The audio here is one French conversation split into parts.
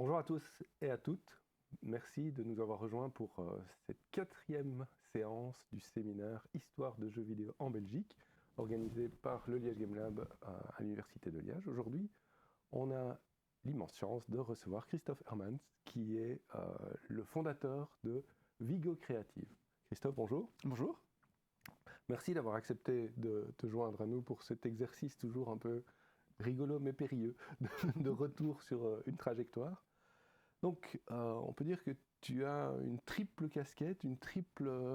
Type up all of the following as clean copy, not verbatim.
Bonjour à tous et à toutes. Merci de nous avoir rejoints pour cette 4e séance du séminaire Histoire de jeux vidéo en Belgique, organisé par le Liège Game Lab à l'Université de Liège. Aujourd'hui, on a l'immense chance de recevoir Christophe Hermans, qui est le fondateur de Vigo Creative. Christophe, bonjour. Bonjour. Merci d'avoir accepté de te joindre à nous pour cet exercice toujours un peu rigolo mais périlleux de retour sur une trajectoire. Donc, on peut dire que tu as une triple casquette, un triple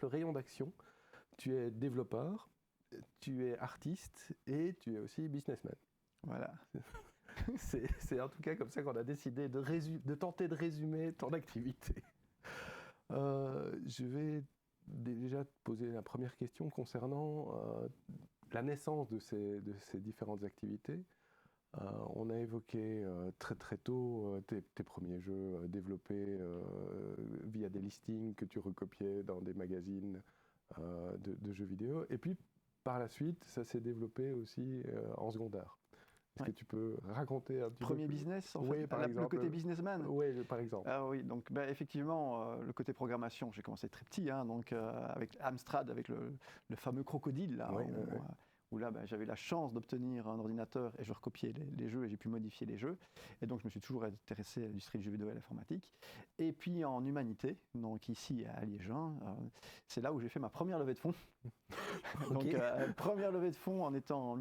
rayon d'action. Tu es développeur, tu es artiste et tu es aussi businessman. Voilà. C'est en tout cas comme ça qu'on a décidé de tenter de résumer ton activité. Je vais déjà te poser la première question concernant la naissance de ces différentes activités. On a évoqué très très tôt tes premiers jeux développés via des listings que tu recopiais dans des magazines de jeux vidéo. Et puis par la suite, ça s'est développé aussi en secondaire. Est-ce que tu peux raconter un petit Premier peu business, en oui, fait, par exemple, le côté businessman. Oui, par exemple. Ah oui, donc effectivement, le côté programmation, j'ai commencé très petit, donc avec Amstrad, avec le fameux crocodile, là, où là, j'avais la chance d'obtenir un ordinateur et je recopiais les jeux et j'ai pu modifier les jeux. Et donc, je me suis toujours intéressé à l'industrie du jeu vidéo et à l'informatique. Et puis, en humanité, donc ici à Liège, c'est là où j'ai fait ma première levée de fonds. Donc, première levée de fonds en étant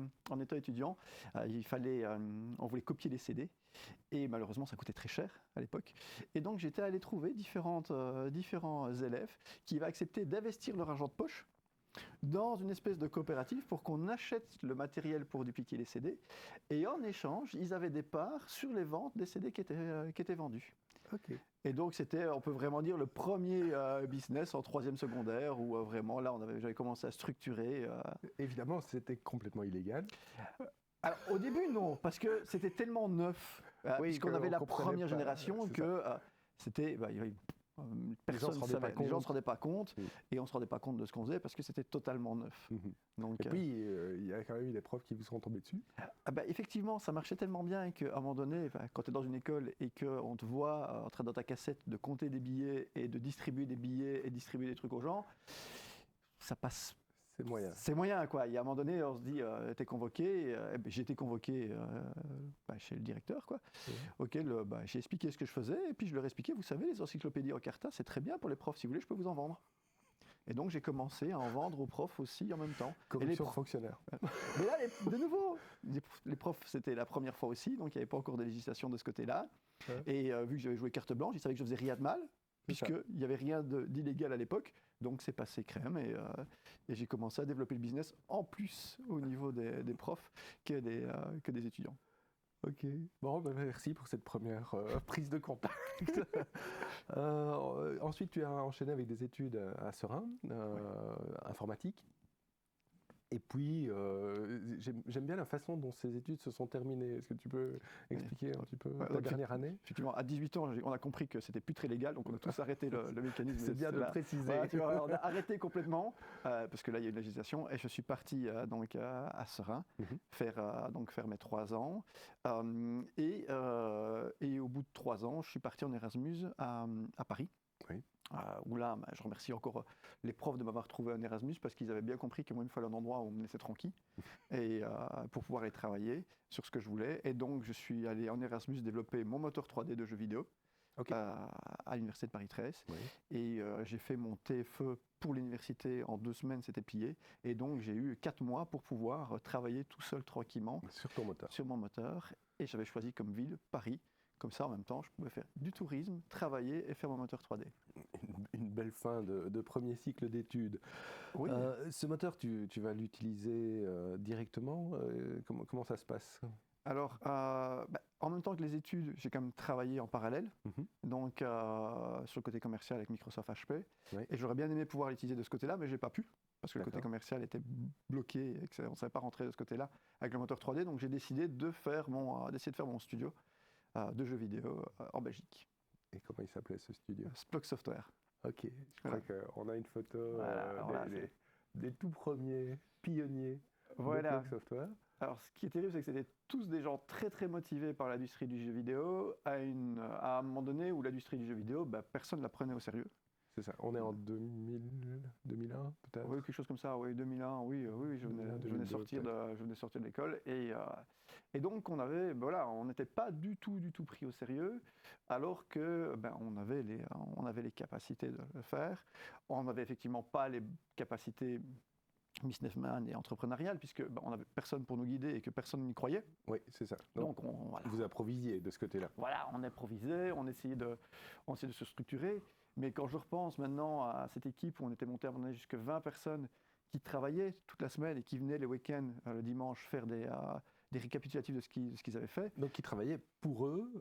étudiant. On voulait copier les CD. Et malheureusement, ça coûtait très cher à l'époque. Et donc, j'étais allé trouver différents élèves qui avaient accepté d'investir leur argent de poche dans une espèce de coopérative pour qu'on achète le matériel pour dupliquer les CD. Et en échange, ils avaient des parts sur les ventes des CD qui étaient vendus. Okay. Et donc, c'était, on peut vraiment dire, le premier business en 3e secondaire où vraiment, là, j'avais commencé à structurer. Évidemment, c'était complètement illégal. Alors, au début, non, parce que c'était tellement neuf, puisqu'on avait la première génération que c'était... les gens ne se rendaient pas compte et on ne se rendait pas compte de ce qu'on faisait parce que c'était totalement neuf. Donc, et puis, il y a quand même eu des profs qui vous sont tombés dessus. Effectivement, ça marchait tellement bien qu'à un moment donné, quand tu es dans une école et qu'on te voit en train dans ta cassette de compter des billets et de distribuer des billets et distribuer des trucs aux gens, ça passe. C'est moyen. C'est moyen, quoi. Et à un moment donné, on se dit, t'es convoqué. J'ai été convoqué chez le directeur, quoi, auquel j'ai expliqué ce que je faisais. Et puis je leur ai expliqué, vous savez, les encyclopédies Encarta, c'est très bien pour les profs. Si vous voulez, je peux vous en vendre. Et donc j'ai commencé à en vendre aux profs aussi en même temps. Corruption fonctionnaire. Mais là, de nouveau, les profs, c'était la première fois aussi, donc il n'y avait pas encore de législation de ce côté-là. Et vu que j'avais joué carte blanche, ils savaient que je faisais rien de mal, puisqu'il n'y avait rien d'illégal à l'époque. Donc c'est passé crème et j'ai commencé à développer le business en plus au niveau des profs que des étudiants. Ok, bon, merci pour cette première prise de contact. Ensuite, tu as enchaîné avec des études à Seraing, informatique. Et puis, j'aime bien la façon dont ces études se sont terminées. Est-ce que tu peux expliquer un petit peu ta dernière année ? Effectivement, à 18 ans, on a compris que c'était plus très légal, donc on a tous arrêté le mécanisme. C'est bien de le préciser. Voilà, tu vois, on a arrêté complètement, parce que là, il y a une législation, et je suis parti à Seraing faire mes 3 ans. Et au bout de 3 ans, je suis parti en Erasmus à Paris. Oui. Où là, je remercie encore les profs de m'avoir trouvé un Erasmus parce qu'ils avaient bien compris que moi, il me fallait un endroit où on me laissait tranquille et pour pouvoir aller travailler sur ce que je voulais. Et donc, je suis allé en Erasmus développer mon moteur 3D de jeux vidéo à l'Université de Paris 13. Oui. Et j'ai fait mon TFE pour l'université en 2 semaines, c'était plié. Et donc, j'ai eu 4 mois pour pouvoir travailler tout seul tranquillement. Sur ton moteur. Sur mon moteur. Et j'avais choisi comme ville Paris. Comme ça, en même temps, je pouvais faire du tourisme, travailler et faire mon moteur 3D. Une belle fin de premier cycle d'études. Oui. Ce moteur, tu vas l'utiliser directement. Comment ça se passe ? Alors, en même temps que les études, j'ai quand même travaillé en parallèle, donc sur le côté commercial avec Microsoft HP. Oui. Et j'aurais bien aimé pouvoir l'utiliser de ce côté-là, mais je n'ai pas pu, parce que le côté commercial était bloqué et qu'on ne savait pas rentrer de ce côté-là avec le moteur 3D. Donc j'ai décidé d'essayer de faire mon studio de jeux vidéo en Belgique. Et comment il s'appelait ce studio ? Splock Software. Ok, je crois qu'on a une photo des tout premiers pionniers de Splock Software. Alors, ce qui est terrible, c'est que c'était tous des gens très très motivés par l'industrie du jeu vidéo, à un moment donné où l'industrie du jeu vidéo, personne ne la prenait au sérieux. C'est ça. On est en 2000, 2001 peut-être. Oui, quelque chose comme ça, oui, 2001, oui, je venais sortir de l'école. Et donc, on n'était pas du tout pris au sérieux, alors que on avait les capacités de le faire. On n'avait effectivement pas les capacités businessman et entrepreneuriales, puisque on n'avait personne pour nous guider et que personne n'y croyait. Oui, c'est ça. Donc, voilà. Vous improvisiez de ce côté-là. Voilà, on improvisait, on essayait de se structurer. Mais quand je repense maintenant à cette équipe où on était monté à mon avis jusqu'à 20 personnes qui travaillaient toute la semaine et qui venaient les week-ends, le dimanche, faire des récapitulatifs de ce qu'ils avaient fait. Donc qui travaillaient pour eux,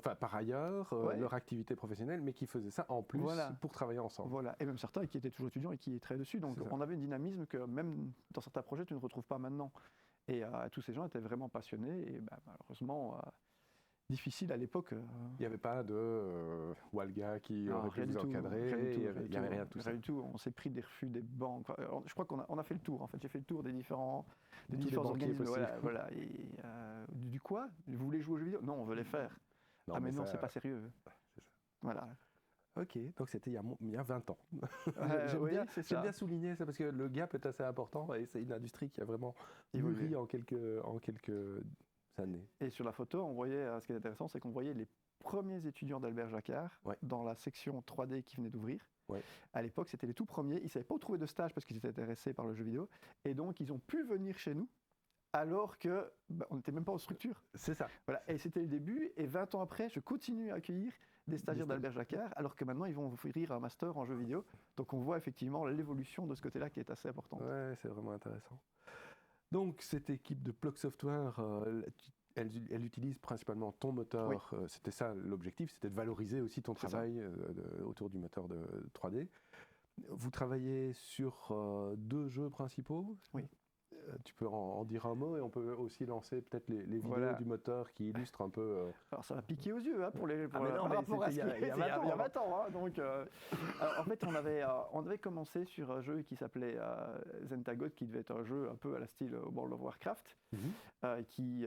par ailleurs, leur activité professionnelle, mais qui faisaient ça en plus pour travailler ensemble. Voilà, et même certains qui étaient toujours étudiants et qui travaillaient dessus. Donc on avait un dynamisme que même dans certains projets, tu ne retrouves pas maintenant. Et tous ces gens étaient vraiment passionnés et malheureusement... difficile à l'époque. Il n'y avait pas de Walga qui aurait pu vous encadrer, il n'y avait rien de tout ça. Rien du tout, on s'est pris des refus des banques. Je crois qu'on a fait le tour, en fait. J'ai fait le tour des différents organismes. Voilà. Et, du quoi? Vous voulez jouer aux jeux vidéo? Non, on veut les faire. Non, mais non, c'est pas sérieux. C'est ça. Voilà. Ok, donc c'était il y a 20 ans. J'aime bien souligner ça parce que le gap est assez important et c'est une industrie qui a vraiment mûri en quelques années. Et sur la photo, on voyait, ce qui est intéressant, c'est qu'on voyait les premiers étudiants d'Albert Jacquard dans la section 3D qui venait d'ouvrir. Ouais. À l'époque, c'était les tout premiers. Ils ne savaient pas où trouver de stage parce qu'ils étaient intéressés par le jeu vidéo. Et donc, ils ont pu venir chez nous alors qu'on n'était même pas en structure. C'est ça. Voilà. Et c'était le début. Et 20 ans après, je continue à accueillir des stagiaires d'Albert Jacquard, alors que maintenant, ils vont ouvrir un master en jeu vidéo. Donc, on voit effectivement l'évolution de ce côté-là qui est assez importante. Ouais, c'est vraiment intéressant. Donc, cette équipe de Plug Software, elle utilise principalement ton moteur. Oui. C'était ça l'objectif, c'était de valoriser aussi ton travail autour du moteur de 3D. Vous travaillez sur 2 jeux principaux. Oui. Tu peux en dire un mot et on peut aussi lancer peut-être les vidéos du moteur qui illustrent un peu... Alors ça va piquer aux yeux pour les... il y a 20 ans. Hein, donc, en fait, on avait commencé sur un jeu qui s'appelait Zentagot, qui devait être un jeu un peu à la style World of Warcraft, qui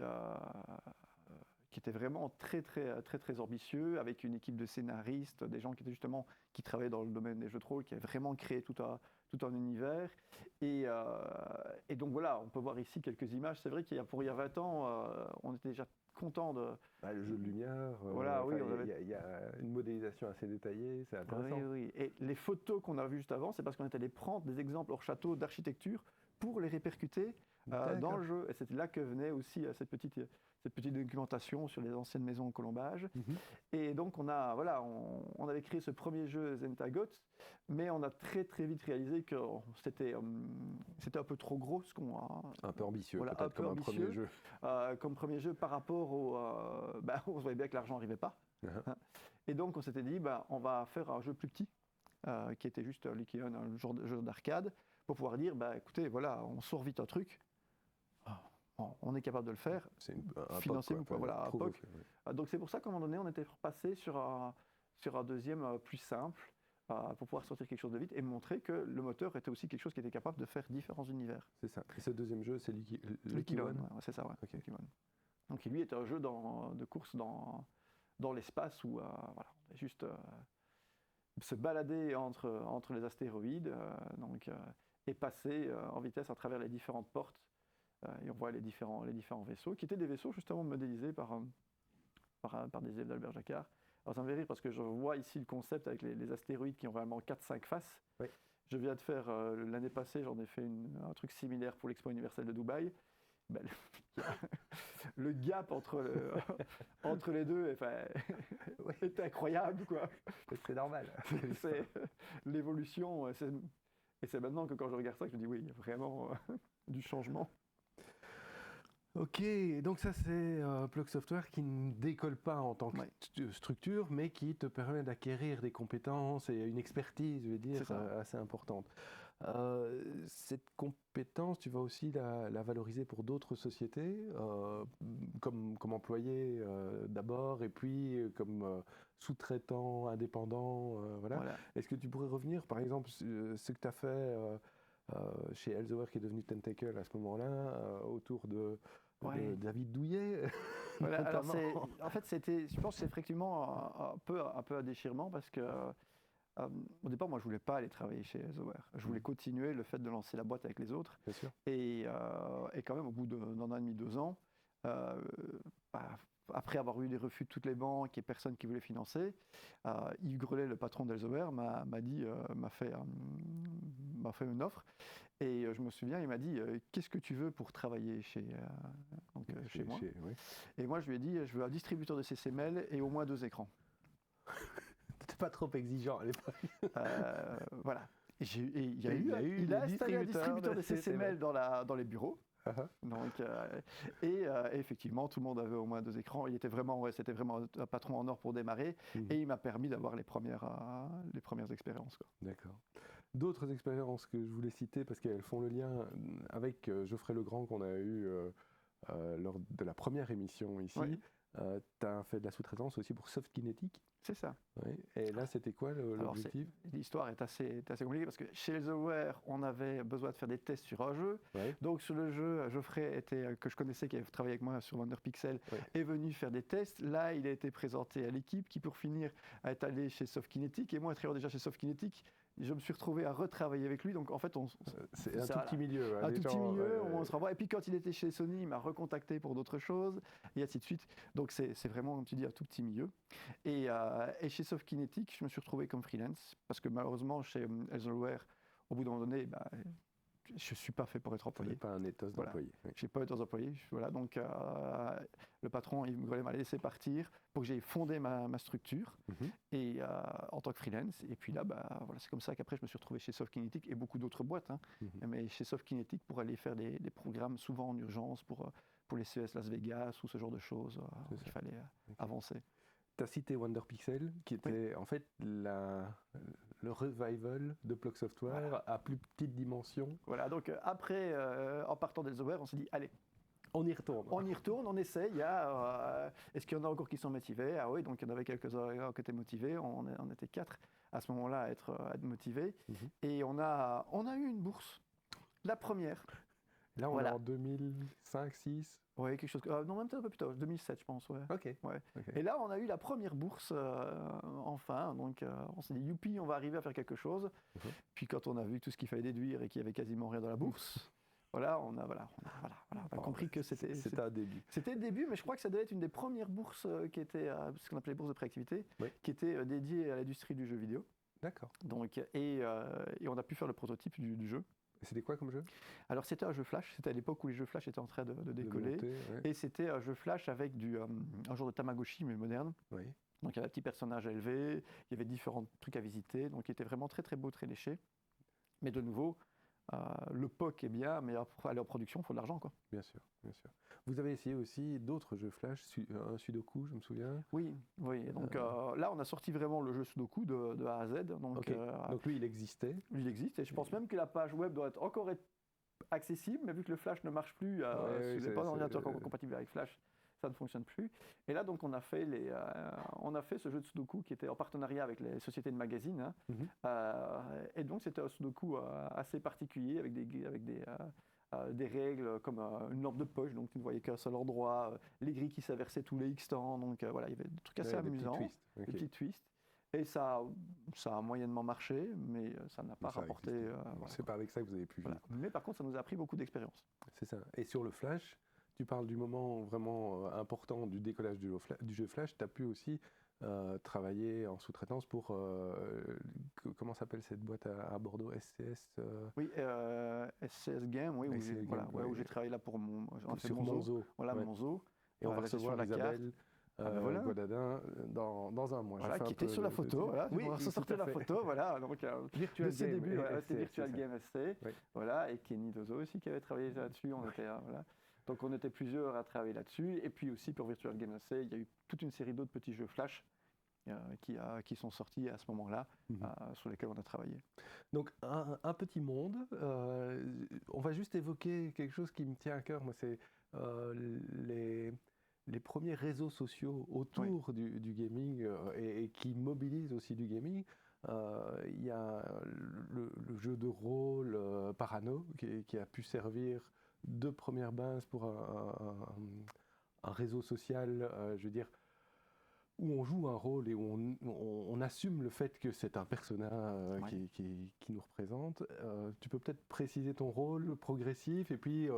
était vraiment très ambitieux, avec une équipe de scénaristes, des gens qui travaillaient dans le domaine des jeux de rôle, qui avaient vraiment créé tout un univers. Et donc voilà, on peut voir ici quelques images. C'est vrai qu'il y a 20 ans, on était déjà content de... le jeu de lumière, il y a une modélisation assez détaillée, c'est intéressant. Oui. Et les photos qu'on a vues juste avant, c'est parce qu'on était allé prendre des exemples hors château d'architecture pour les répercuter dans le jeu. Et c'était là que venait aussi cette petite documentation sur les anciennes maisons au colombage. Et donc on avait créé ce premier jeu Zentagot, mais on a très vite réalisé que c'était un peu trop gros. Un peu ambitieux, peut-être comme ambitieux, premier jeu. Comme premier jeu par rapport on voyait bien que l'argent n'arrivait pas. Et donc on s'était dit, on va faire un jeu plus petit, qui était juste l'équivalent d'un jeu d'arcade, pour pouvoir dire, écoutez, voilà, on sort vite un truc. On est capable de le faire, financez-nous. Un POC. Donc c'est pour ça qu'à un moment donné, on était passé sur un deuxième plus simple, pour pouvoir sortir quelque chose de vite et montrer que le moteur était aussi quelque chose qui était capable de faire différents univers. C'est ça. Et ce deuxième jeu, c'est Lucky One. C'est ça, okay. Lucky One. Donc lui est un jeu de course dans l'espace où on va juste se balader entre les astéroïdes et passer en vitesse à travers les différentes portes. Et on voit les différents vaisseaux, qui étaient des vaisseaux justement modélisés par des élèves d'Albert Jacquard. Alors ça me fait rire parce que je vois ici le concept avec les astéroïdes qui ont vraiment 4-5 faces. Oui. Je viens de faire, l'année passée, j'en ai fait un truc similaire pour l'Expo universelle de Dubaï. Le gap entre les deux est incroyable, quoi. C'est normal. C'est l'évolution. Et c'est maintenant que quand je regarde ça, que je me dis oui, il y a vraiment du changement. Ok, donc ça c'est Plug Software qui ne décolle pas en tant que structure, mais qui te permet d'acquérir des compétences et une expertise, je vais dire, assez importante. Cette compétence, tu vas aussi la valoriser pour d'autres sociétés, comme employé d'abord, et puis comme sous-traitant, indépendant, voilà. Est-ce que tu pourrais revenir, par exemple, ce que tu as fait chez Elsevier qui est devenu Tentacle à ce moment-là, autour de David Douillet. Voilà, alors en fait, je pense que c'est effectivement un peu un déchirement parce que au départ, moi, je voulais pas aller travailler chez Elsevier. Je voulais continuer le fait de lancer la boîte avec les autres. Bien sûr. Et quand même, au bout d'un an et demi, 2 ans, après avoir eu des refus de toutes les banques et personne qui voulait financer, Yves Grelet, le patron d'Elsevier, m'a fait une offre. Et je me souviens, il m'a dit qu'est-ce que tu veux pour travailler chez moi. Oui. Et moi, je lui ai dit je veux un distributeur de CCML et au moins 2 écrans. T'es pas trop exigeant à l'époque. Voilà. Il a installé un distributeur de CCML dans les bureaux. Donc, et effectivement, tout le monde avait au moins 2 écrans. C'était vraiment un patron en or pour démarrer. Et il m'a permis d'avoir les premières expériences, quoi. D'accord. D'autres expériences que je voulais citer parce qu'elles font le lien avec Geoffrey Legrand qu'on a eu lors de la première émission ici. Oui. Tu as fait de la sous-traitance aussi pour Soft Kinetic. C'est ça. Oui. Et là, c'était quoi l'objectif? L'histoire est assez compliquée parce que chez Elsevier, on avait besoin de faire des tests sur un jeu. Oui. Donc sur le jeu, Geoffrey, que je connaissais, qui avait travaillé avec moi sur WonderPixel, est venu faire des tests. Là, il a été présenté à l'équipe qui, pour finir, est allé chez Soft Kinetic. Et moi, travaillant déjà chez Soft Kinetic, je me suis retrouvé à retravailler avec lui. Donc en fait, c'est un tout petit milieu. Un tout petit milieu, on se renvoie. Et puis quand il était chez Sony, il m'a recontacté pour d'autres choses, et ainsi de suite. Donc c'est vraiment, comme tu dis, un tout petit milieu. Et chez Soft Kinetic, je me suis retrouvé comme freelance, parce que malheureusement, chez Elsevier, au bout d'un moment donné, je ne suis pas fait pour être employé. Tu n'es pas un ethos d'employé. Je n'ai pas ethos d'employé. Voilà, donc le patron, Yves Grelet, m'a laissé partir pour que j'aie fondé ma structure et, en tant que freelance. Et puis là, voilà, c'est comme ça qu'après, je me suis retrouvé chez Soft Kinetic et beaucoup d'autres boîtes. Mais chez Soft Kinetic pour aller faire des programmes souvent en urgence pour les CES Las Vegas ou ce genre de choses. Il fallait avancer. Tu as cité WonderPixel, qui était en fait le revival de Plug Software à plus petite dimension. Voilà, donc après, en partant d'Elsevier, on s'est dit, allez, on y retourne. On essaye. Est-ce qu'il y en a encore qui sont motivés? Ah oui, donc il y en avait quelques-uns qui étaient motivés. On était 4 à ce moment-là à être motivés. Et on a eu une bourse, la première. Là, on est en 2005, 2006. Oui, quelque chose. Non, même un peu plus tard, 2007, je pense. Ouais. Okay. Et là, on a eu la première bourse, enfin. Donc, on s'est dit, youpi, on va arriver à faire quelque chose. Puis, quand on a vu tout ce qu'il fallait déduire et qu'il n'y avait quasiment rien dans la bourse, on a compris que c'était un début. C'était le début, mais je crois que ça devait être une des premières bourses qui était, ce qu'on appelait les bourses de préactivité, qui était dédiée à l'industrie du jeu vidéo. D'accord. Donc, et on a pu faire le prototype du jeu. C'était quoi comme jeu? Alors c'était un jeu Flash, c'était à l'époque où les jeux Flash étaient en train de décoller. Et c'était un jeu Flash avec un genre de Tamagotchi mais moderne. Oui. Donc il y avait un petit personnage à élever, il y avait différents trucs à visiter, donc il était vraiment très très beau, très léché. Mais de nouveau, le POC est bien, mais pour aller en production, il faut de l'argent, quoi. Bien sûr, bien sûr. Vous avez essayé aussi d'autres jeux Flash, un Sudoku, je me souviens. Oui. Donc là, on a sorti vraiment le jeu Sudoku de A à Z. Donc lui, il existait. Il existe, et je pense même que la page web doit encore être accessible, mais vu que le Flash ne marche plus, ce n'est pas un ordinateur compatible avec Flash, ça ne fonctionne plus. Et là, donc, on a fait ce jeu de Sudoku qui était en partenariat avec les sociétés de magazines. Et donc, c'était un Sudoku assez particulier avec des règles comme une lampe de poche, donc tu ne voyais qu'un seul endroit, les grilles qui s'inversaient tous les X temps, donc voilà, il y avait des trucs assez amusants, des petits twists. Et ça a moyennement marché, mais ça n'a pas rapporté. C'est pas avec ça que vous avez pu vivre. Mais par contre, ça nous a appris beaucoup d'expérience. C'est ça. Et sur le Flash, tu parles du moment vraiment important du décollage du jeu Flash, tu as pu aussi travailler en sous-traitance pour, comment s'appelle cette boîte à Bordeaux, SCS Oui, SCS Game, oui, où j'ai travaillé là pour Monzo. Voilà, Monzo. Et on va recevoir Isabelle Guadadin dans un mois. Voilà, qui était sur la photo, voilà. Oui, on se sortait la photo, voilà. Donc, Virtual Game, début, c'était Virtual Game SC. Voilà, et Kenny Dozo aussi qui avait travaillé là-dessus. Voilà. Donc on était plusieurs à travailler là-dessus. Et puis aussi pour Virtual Game SC, il y a eu toute une série d'autres petits jeux Flash qui sont sortis à ce moment-là, sur lesquels on a travaillé. Donc un petit monde. On va juste évoquer quelque chose qui me tient à cœur. Moi, c'est les premiers réseaux sociaux autour du gaming et qui mobilisent aussi du gaming. Il y a le jeu de rôle Parano qui a pu servir de première base pour un réseau social, je veux dire, où on joue un rôle et où on assume le fait que c'est un personnage qui nous représente. Tu peux peut-être préciser ton rôle progressif et puis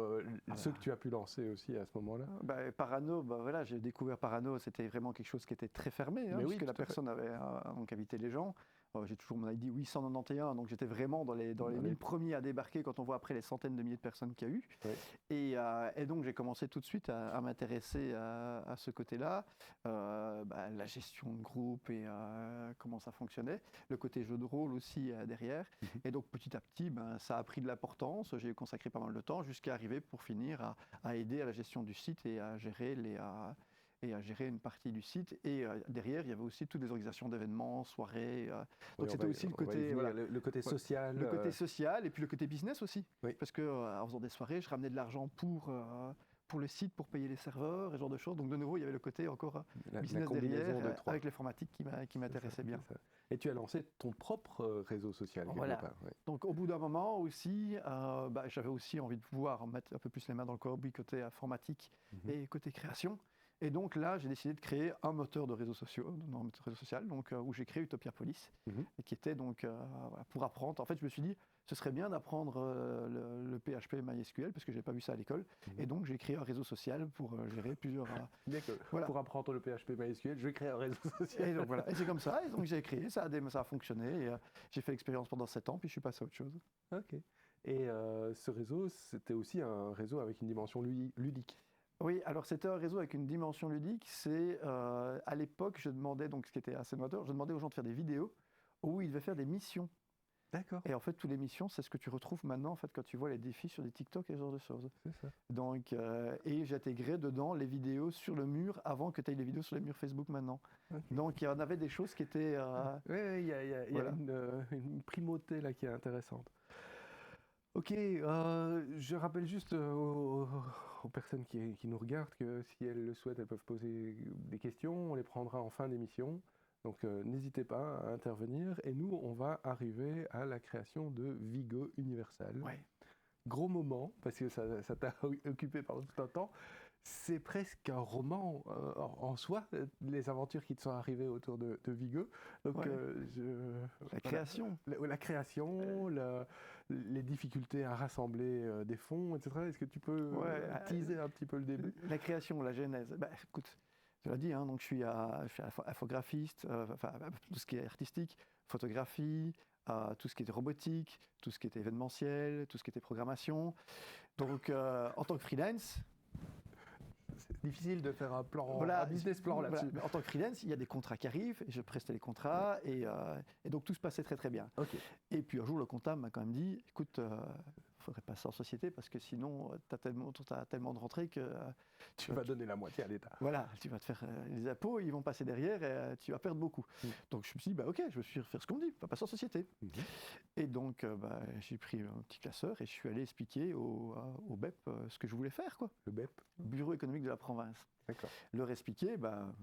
ceux que tu as pu lancer aussi à ce moment-là. Parano, voilà, j'ai découvert Parano, c'était vraiment quelque chose qui était très fermé, puisque la personne avait donc invité les gens. J'ai toujours mon ID 891, donc j'étais vraiment dans les 1000 premiers à débarquer quand on voit après les centaines de milliers de personnes qu'il y a eu. Ouais. Et donc j'ai commencé tout de suite à m'intéresser à ce côté-là, la gestion de groupe et comment ça fonctionnait, le côté jeu de rôle aussi derrière. Et donc petit à petit, ça a pris de l'importance, j'ai consacré pas mal de temps jusqu'à arriver pour finir à aider à la gestion du site et à gérer une partie du site. Et derrière, il y avait aussi toutes les organisations d'événements, soirées. Donc c'était aussi le côté, le côté social. Le côté social et puis le côté business aussi. Oui. Parce qu'en faisant des soirées, je ramenais de l'argent pour le site, pour payer les serveurs, et ce genre de choses. Donc de nouveau, il y avait le côté encore business derrière, avec l'informatique qui m'intéressait bien. Et tu as lancé ton propre réseau social. Voilà. Donc au bout d'un moment aussi, j'avais aussi envie de pouvoir mettre un peu plus les mains dans le cambouis côté informatique et côté création. Et donc là, j'ai décidé de créer un moteur de réseau social, donc, où j'ai créé Utopiapolis, et qui était donc pour apprendre. En fait, je me suis dit, ce serait bien d'apprendre le PHP MySQL, parce que je n'avais pas vu ça à l'école. Et donc, j'ai créé un réseau social pour gérer plusieurs... Pour apprendre le PHP MySQL, je vais créer un réseau social. Et donc voilà, et c'est comme ça. Et donc, j'ai créé, ça a fonctionné. Et, j'ai fait l'expérience pendant 7 ans, puis je suis passé à autre chose. Ok. Et ce réseau, c'était aussi un réseau avec une dimension ludique. Oui, alors c'était un réseau avec une dimension ludique. C'est à l'époque, je demandais, donc ce qui était assez novateur, je demandais aux gens de faire des vidéos où ils devaient faire des missions. D'accord. Et en fait, toutes les missions, c'est ce que tu retrouves maintenant en fait quand tu vois les défis sur des TikTok et ce genre de choses. C'est ça. Donc, et j'intégrais dedans les vidéos sur le mur avant que tu aies les vidéos sur les murs Facebook maintenant. Okay. Donc il y en avait des choses qui étaient. Oui, il y a une primauté là qui est intéressante. Ok, je rappelle juste aux personnes qui nous regardent que si elles le souhaitent, elles peuvent poser des questions, on les prendra en fin d'émission. Donc n'hésitez pas à intervenir. Et nous, on va arriver à la création de Vigo Universal. Ouais. Gros moment, parce que ça t'a occupé pendant tout un temps. C'est presque un roman en soi, les aventures qui te sont arrivées autour de Vigo. Donc, la création. La création, les difficultés à rassembler des fonds, etc. Est-ce que tu peux teaser un petit peu le début ? La création, la genèse. Écoute, je l'ai dit, donc je suis infographiste, tout ce qui est artistique, photographie, tout ce qui était robotique, tout ce qui était événementiel, tout ce qui était programmation. Donc, en tant que freelance... C'est difficile de faire un business plan là-dessus. En tant que freelance, il y a des contrats qui arrivent, et je prestais les contrats, et donc tout se passait très très bien. Okay. Et puis un jour, le comptable m'a quand même dit, écoute, il faudrait passer en société, parce que sinon, tu as tellement de rentrées que... tu vas donner la moitié à l'État. Voilà, tu vas te faire les impôts, ils vont passer derrière, et tu vas perdre beaucoup. Donc je me suis dit, ok, je vais faire ce qu'on me dit, pas passer en société. Et donc, j'ai pris un petit classeur, et je suis allé expliquer au BEP ce que je voulais faire, quoi. Le BEP ? Bureau économique de la province. D'accord. Leur expliquer,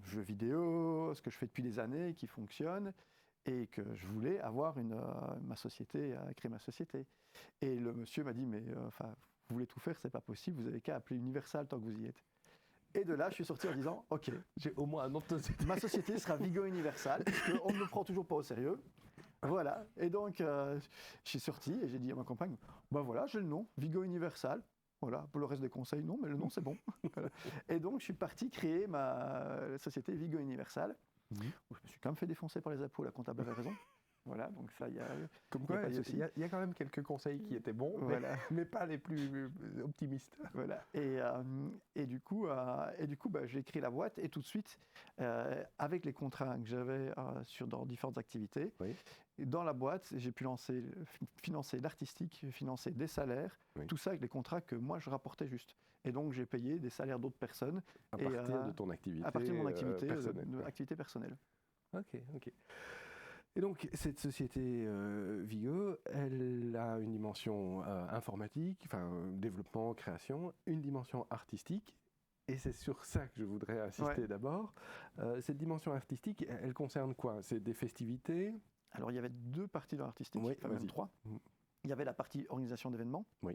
jeux vidéo, ce que je fais depuis des années, qui fonctionne, et que je voulais avoir ma société, créer ma société. Et le monsieur m'a dit, mais vous voulez tout faire, c'est pas possible, vous avez qu'à appeler Universal tant que vous y êtes. Et de là, je suis sorti en disant, ok, j'ai au moins un nom de société. Ma société sera Vigo Universal, parce qu'on ne me prend toujours pas au sérieux. Voilà, et donc je suis sorti et j'ai dit à ma compagne, voilà, j'ai le nom, Vigo Universal. Voilà, pour le reste des conseils, non, mais le nom, c'est bon. Et donc, je suis parti créer ma société Vigo Universal, où je me suis quand même fait défoncer par les impôts, la comptable avait raison. Voilà, donc ça, il y a... Comme quoi, il y a quand même quelques conseils qui étaient bons, mais pas les plus optimistes. Voilà, et du coup, j'ai créé la boîte, et tout de suite, avec les contrats que j'avais dans différentes activités, dans la boîte, j'ai pu financer l'artistique, financer des salaires, tout ça avec les contrats que moi, je rapportais juste. Et donc, j'ai payé des salaires d'autres personnes. À partir de ton activité À partir de mon activité personnelle. Activité personnelle. Ok. Et donc, cette société Vigo, elle a une dimension informatique, développement, création, une dimension artistique. Et c'est sur ça que je voudrais insister d'abord. Cette dimension artistique, elle concerne quoi ? C'est des festivités ? Alors, il y avait 2 parties dans l'artistique, Oui, même vas-y. 3. Il y avait la partie organisation d'événements. Oui.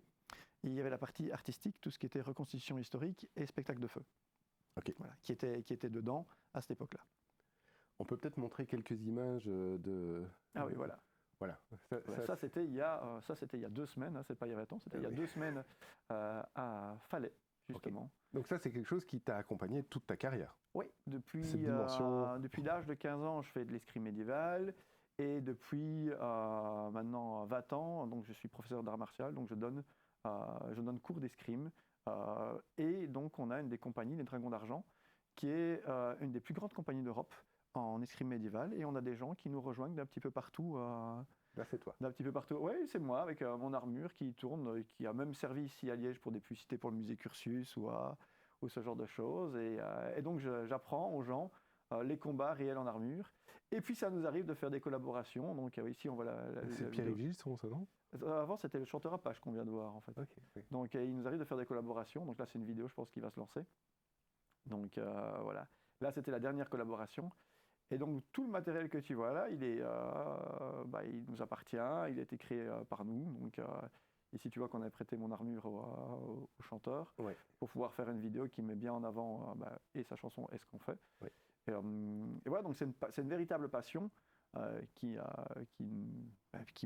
Et il y avait la partie artistique, tout ce qui était reconstitution historique et spectacle de feu. Ok. Voilà, qui était dedans à cette époque-là. On peut peut-être montrer quelques images de... Ah oui, voilà. Voilà. Ça, c'était il y a 2 semaines, hein, c'est pas il y a 20 ans, c'était il y a 2 semaines à Falais, justement. Donc ça, c'est quelque chose qui t'a accompagné toute ta carrière. Oui, depuis Cette dimension. depuis l'âge de 15 ans, je fais de l'escrime médiéval. Et depuis maintenant 20 ans, donc je suis professeur d'art martial, donc je donne cours d'escrime. Et donc on a une des compagnies, les Dragons d'Argent, qui est une des plus grandes compagnies d'Europe en escrime médiéval. Et on a des gens qui nous rejoignent d'un petit peu partout. Là, c'est toi. D'un petit peu partout. Oui, c'est moi, avec mon armure qui tourne, qui a même servi ici à Liège pour des publicités pour le musée Curtius ou ce genre de choses. Et donc j'apprends aux gens les combats réels en armure. Et puis ça nous arrive de faire des collaborations. Donc ici on voit C'est Pierre-Yves Gilson, ça, non? Avant c'était le chanteur Apache qu'on vient de voir en fait. Ok, oui. Donc il nous arrive de faire des collaborations. Donc là c'est une vidéo, je pense, qui va se lancer. Donc voilà. Là c'était la dernière collaboration. Et donc tout le matériel que tu vois là, il nous appartient. Il a été créé par nous. Donc ici tu vois qu'on a prêté mon armure au chanteur pour pouvoir faire une vidéo qui met bien en avant et sa chanson et ce qu'on fait. Oui. Et voilà, donc c'est une véritable passion qui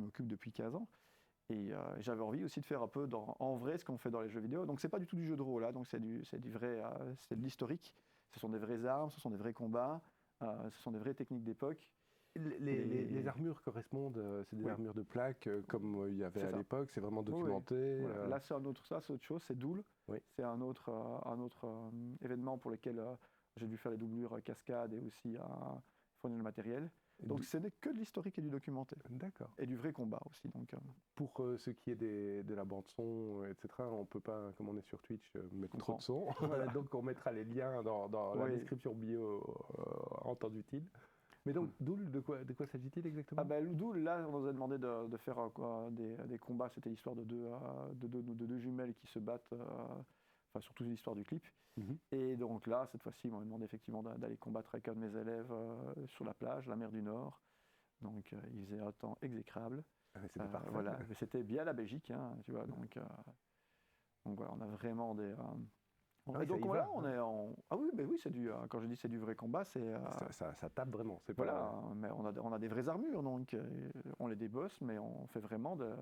m'occupe depuis 15 ans. Et j'avais envie aussi de faire un peu en vrai ce qu'on fait dans les jeux vidéo. Donc c'est pas du tout du jeu de rôle, là, donc c'est du vrai, c'est de l'historique. Ce sont des vraies armes, ce sont des vrais combats, ce sont des vraies techniques d'époque. Les armures correspondent, c'est des armures de plaques comme il y avait à l'époque, c'est vraiment documenté. Oui. Voilà. Là c'est autre chose, c'est Doul. Oui. C'est un autre événement pour lequel j'ai dû faire les doublures cascades et aussi fournir le matériel. Donc ce n'est que de l'historique et du documenté. D'accord. Et du vrai combat aussi. Donc, Pour ce qui est de la bande son, etc., on ne peut pas, comme on est sur Twitch, mettre trop de son. Voilà. Donc on mettra les liens dans la description bio en temps utile. Mais donc, Doul, de quoi s'agit-il exactement? Doul, là, on nous a demandé de faire des combats. C'était l'histoire de deux jumelles qui se battent, surtout l'histoire du clip. Et donc là, cette fois-ci, ils m'ont demandé effectivement d'aller combattre avec un de mes élèves sur la plage, la mer du Nord. Donc il faisait un temps exécrable. C'était parfait. Voilà, mais c'était bien la Belgique, hein, tu vois. Donc voilà, on a vraiment des... donc voilà, on est en... Ah oui, mais oui, c'est quand je dis c'est du vrai combat, c'est... Ça tape vraiment, c'est voilà, pas... mais on a des vraies armures, donc on les débosse, mais on fait vraiment de...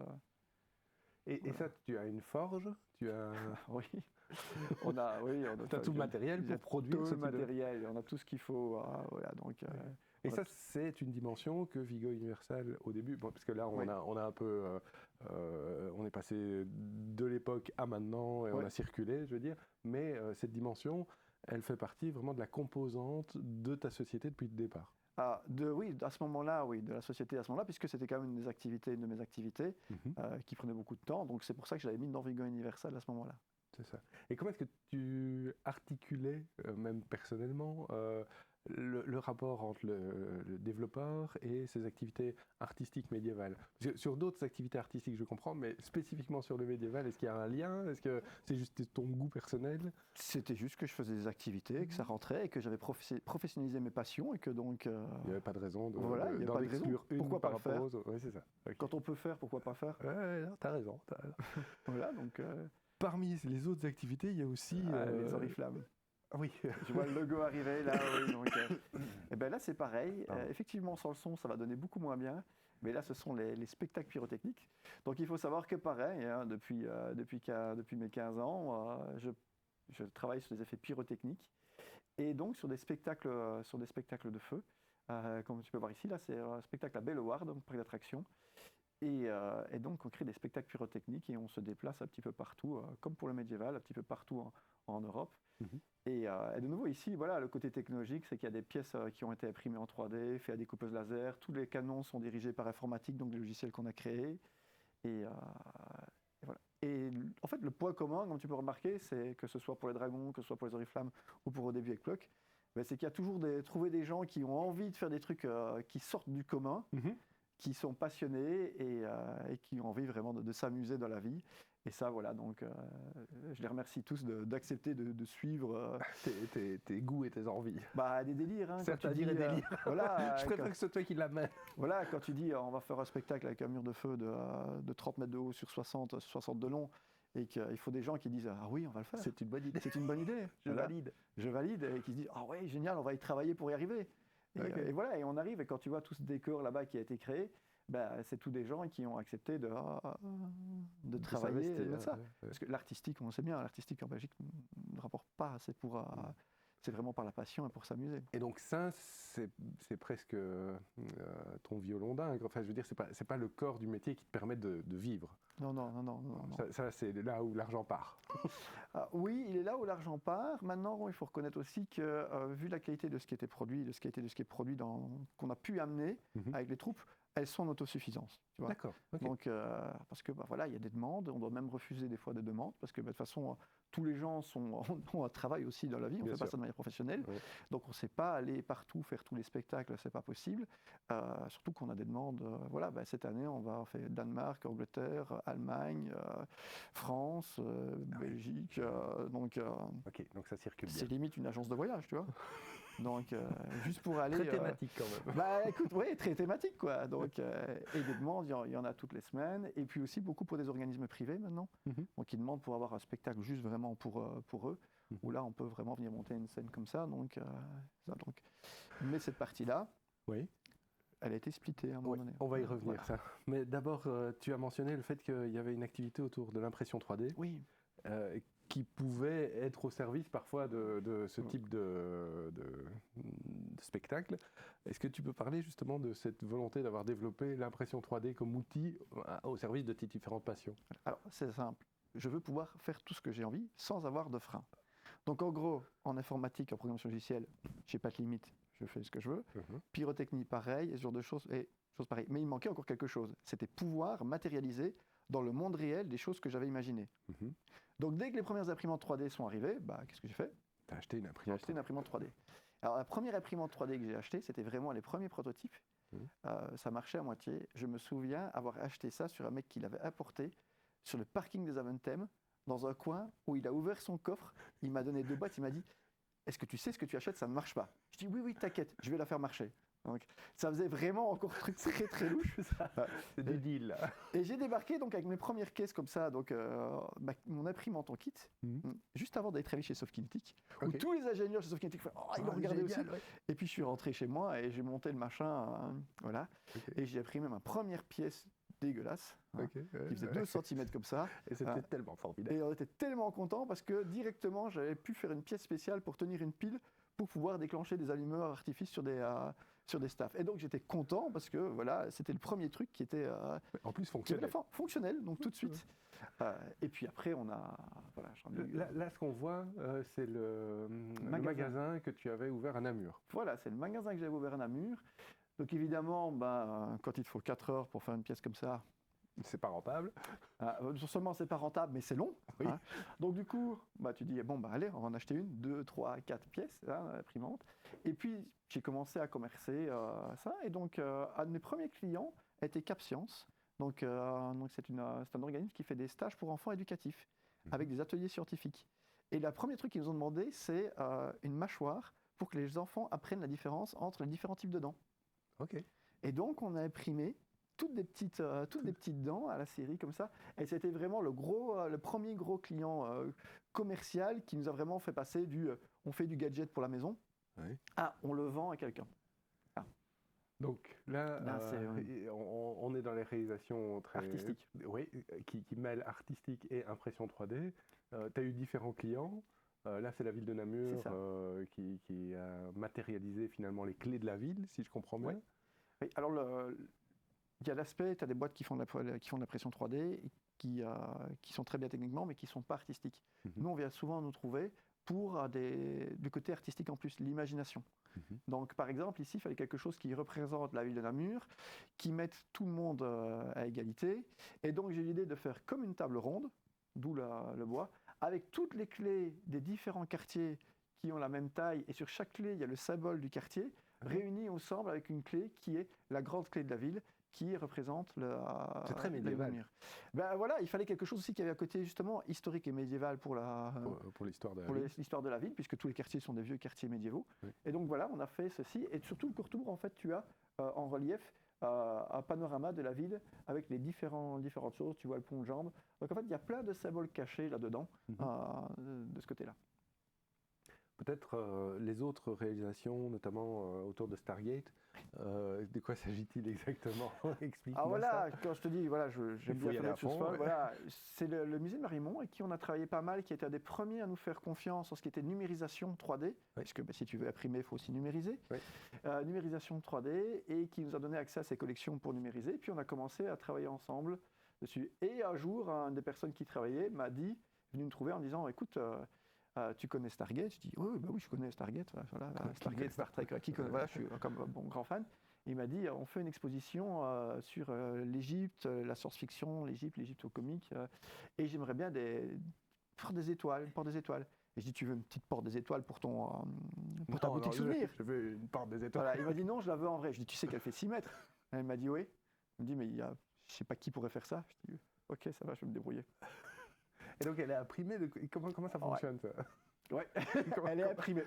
Et ça, tu as une forge, tu as... Oui. On a tout le matériel pour produire tout le matériel, on a tout ce qu'il faut. Voilà, donc, et ça, c'est une dimension que Vigo Universal, au début, parce que là, on a un peu... on est passé de l'époque à maintenant, et on a circulé, je veux dire, mais cette dimension, elle fait partie vraiment de la composante de ta société depuis le départ. Oui, à ce moment-là, oui, de la société à ce moment-là, puisque c'était quand même une de mes activités qui prenait beaucoup de temps, donc c'est pour ça que je l'avais mis dans Vigo Universal à ce moment-là. C'est ça. Et comment est-ce que tu articulais, même personnellement, le rapport entre le développeur et ses activités artistiques médiévales? Parce que sur d'autres activités artistiques, je comprends, mais spécifiquement sur le médiéval, est-ce qu'il y a un lien? Est-ce que c'est juste ton goût personnel? C'était juste que je faisais des activités, que ça rentrait, et que j'avais professionnalisé mes passions, et que donc... Il n'y avait pas de raison d'en exclure une. Pourquoi par pas rapport le faire? aux autres. Oui, c'est ça. Okay. Quand on peut faire, pourquoi pas faire? Ouais, t'as raison. Voilà, donc... Parmi les autres activités, il y a aussi... les oriflammes. Oui. Je vois le logo arriver là, oui. Donc, et ben là, c'est pareil. Effectivement, sans le son, ça va donner beaucoup moins bien. Mais là, ce sont les spectacles pyrotechniques. Donc, il faut savoir que pareil, hein, depuis mes 15 ans, je travaille sur des effets pyrotechniques. Et donc, sur des spectacles de feu. Comme tu peux voir ici, là, c'est un spectacle à Belleward, un parc d'attractions. Et donc, on crée des spectacles pyrotechniques et on se déplace un petit peu partout, comme pour le médiéval, un petit peu partout en Europe. Et de nouveau, ici, voilà, le côté technologique, c'est qu'il y a des pièces qui ont été imprimées en 3D, faites à découpeuse laser. Tous les canons sont dirigés par informatique, donc des logiciels qu'on a créés. Et voilà. Et en fait, le point commun, comme tu peux remarquer, c'est que ce soit pour les dragons, que ce soit pour les oriflammes ou pour Au début avec Pluck, c'est qu'il y a toujours trouvé des gens qui ont envie de faire des trucs qui sortent du commun. Qui sont passionnés et qui ont envie vraiment de s'amuser dans la vie. Et ça, voilà, donc je les remercie tous d'accepter de suivre tes goûts et tes envies. des délires. Hein, certains diraient délires. Voilà, je préfère que ce soit toi qui l'amène. Voilà, quand tu dis on va faire un spectacle avec un mur de feu de 30 mètres de haut sur 60 de long, et qu'il faut des gens qui disent ah oui, on va le faire. C'est une bonne idée. C'est une bonne idée. Je valide. Je valide, et qui se disent ah ouais, génial, on va y travailler pour y arriver. Et voilà, et on arrive, et quand tu vois tout ce décor là-bas qui a été créé, c'est tous des gens qui ont accepté de travailler ça. Parce que l'artistique, on sait bien, l'artistique en Belgique ne rapporte pas, c'est vraiment par la passion et pour s'amuser. Et donc ça, c'est presque ton violon dingue. Enfin, je veux dire, c'est pas le corps du métier qui te permet de vivre. Non. Ça c'est là où l'argent part. Oui, il est là où l'argent part. Maintenant, il faut reconnaître aussi que, vu la qualité de ce qui était produit, de ce qui est produit qu'on a pu amener avec les troupes, elles sont en autosuffisance. D'accord. Okay. Donc, parce que voilà, il y a des demandes, on doit même refuser des fois des demandes, parce que de toute façon, tous les gens ont un travail aussi dans la vie, on ne fait pas ça de manière professionnelle. Ouais. Donc on ne sait pas aller partout, faire tous les spectacles, c'est pas possible. Surtout qu'on a des demandes, cette année, on va faire Danemark, Angleterre, Allemagne, France, Belgique. Donc ça circule bien. C'est limite une agence de voyage, tu vois. Donc, juste pour aller... Très thématique quand même. Écoute, oui, très thématique, quoi. Donc, et des demandes, il y en a toutes les semaines. Et puis aussi beaucoup pour des organismes privés maintenant. Donc, ils demandent pour avoir un spectacle juste vraiment pour eux. Où là, on peut vraiment venir monter une scène comme ça. Mais cette partie-là, elle a été splittée à un moment donné. On va y revenir, ça. Mais d'abord, tu as mentionné le fait qu'il y avait une activité autour de l'impression 3D. Oui. Qui pouvait être au service parfois de ce type de spectacle. Est-ce que tu peux parler justement de cette volonté d'avoir développé l'impression 3D comme outil au service de tes différentes passions? Alors, c'est simple. Je veux pouvoir faire tout ce que j'ai envie sans avoir de frein. Donc, en gros, en informatique, en programmation logicielle, je n'ai pas de limite, je fais ce que je veux. Pyrotechnie, pareil, et ce genre de choses pareilles. Mais il manquait encore quelque chose. C'était pouvoir matérialiser dans le monde réel des choses que j'avais imaginées. Donc, dès que les premières imprimantes 3D sont arrivées, qu'est-ce que j'ai fait? Tu as acheté une imprimante. J'ai acheté une imprimante 3D. Alors, la première imprimante 3D que j'ai achetée, c'était vraiment les premiers prototypes. Ça marchait à moitié. Je me souviens avoir acheté ça sur un mec qui l'avait apporté sur le parking des Aventem, dans un coin où il a ouvert son coffre. Il m'a donné 2 boîtes. Il m'a dit « Est-ce que tu sais ce que tu achètes? Ça ne marche pas. » Je dis « Oui, t'inquiète, je vais la faire marcher. » Donc, ça faisait vraiment encore un truc très très louche. C'est du deal. Là. Et j'ai débarqué donc avec mes premières caisses comme ça, donc mon imprimante en kit, juste avant d'aller travailler chez Softkinetic, où tous les ingénieurs chez Softkinetic ils l'ont regardé aussi. Ouais. Et puis je suis rentré chez moi et j'ai monté le machin, et j'ai imprimé ma première pièce dégueulasse, qui faisait 2 cm comme ça. Et c'était tellement formidable. Et on était tellement contents parce que directement j'avais pu faire une pièce spéciale pour tenir une pile pour pouvoir déclencher des allumeurs artifices sur des staffs. Et donc j'étais content parce que voilà, c'était le premier truc qui était en plus fonctionnel, donc tout de suite. Et puis après on a là ce qu'on voit c'est le magasin que tu avais ouvert à Namur. Voilà, c'est le magasin que j'avais ouvert à Namur. Donc évidemment, quand il te faut 4 heures pour faire une pièce comme ça, c'est pas rentable. Non seulement c'est pas rentable, mais c'est long. Oui. Donc du coup, tu dis allez, on va en acheter 1, 2, 3, 4 pièces, imprimantes. Et puis j'ai commencé à commercer ça. Et donc un de mes premiers clients était CapScience. Donc c'est un organisme qui fait des stages pour enfants éducatifs avec des ateliers scientifiques. Et le premier truc qu'ils nous ont demandé, c'est une mâchoire pour que les enfants apprennent la différence entre les différents types de dents. Ok. Et donc on a imprimé toutes des petites dents à la série comme ça. Et c'était vraiment le premier gros client commercial qui nous a vraiment fait passer on fait du gadget pour la maison, on le vend à quelqu'un. Donc là, on est dans les réalisations très artistiques. Oui, qui mêlent artistique et impression 3D. Tu as eu différents clients. Là, c'est la ville de Namur qui a matérialisé finalement les clés de la ville, si je comprends bien. Oui, alors il y a l'aspect, tu as des boîtes qui font de l'impression 3D, qui sont très bien techniquement, mais qui ne sont pas artistiques. Nous, on vient souvent nous trouver pour du côté artistique en plus, l'imagination. Donc, par exemple, ici, il fallait quelque chose qui représente la ville de Namur, qui mette tout le monde à égalité. Et donc, j'ai l'idée de faire comme une table ronde, d'où le bois, avec toutes les clés des différents quartiers qui ont la même taille. Et sur chaque clé, il y a le symbole du quartier, réunis ensemble avec une clé qui est la grande clé de la ville, qui représente c'est très médiéval. Ben voilà, il fallait quelque chose aussi qui avait un côté justement historique et médiéval pour l'histoire l'histoire de la ville, puisque tous les quartiers sont des vieux quartiers médiévaux. Oui. Et donc voilà, on a fait ceci. Et surtout le courtour, en fait, tu as en relief un panorama de la ville avec les différentes choses. Tu vois le pont de Jambes. Donc en fait, il y a plein de symboles cachés là-dedans, de ce côté-là. Peut-être les autres réalisations, notamment autour de Stargate, de quoi s'agit-il exactement? Explique-moi voilà, ça. quand je te dis, voilà, j'aime bien faire des choses folles. Voilà, c'est le musée de Marimont avec qui on a travaillé pas mal, qui était un des premiers à nous faire confiance en ce qui était numérisation 3D, parce que si tu veux imprimer, il faut aussi numériser. Oui. Numérisation 3D, et qui nous a donné accès à ses collections pour numériser. Puis on a commencé à travailler ensemble dessus. Et un jour, une des personnes qui travaillait m'a dit, venu me trouver en disant, écoute, tu connais Stargate? Je dis oui, bah oui, je connais Stargate. Voilà, Stargate, Star Trek, voilà, je suis comme un bon grand fan. Il m'a dit on fait une exposition sur l'Égypte, la science-fiction, l'Égypte au comique, et j'aimerais bien une porte des étoiles. Et je dis tu veux une petite porte des étoiles pour ta boutique souvenir? Je veux une porte des étoiles. Voilà, il m'a dit non, je la veux en vrai. Je dis tu sais qu'elle fait 6 mètres? Et il m'a dit oui. Il me dit mais je sais pas qui pourrait faire ça. Je dis ok, ça va, je vais me débrouiller. Et donc elle est imprimée, comment ça fonctionne ça? Ouais, elle est imprimée.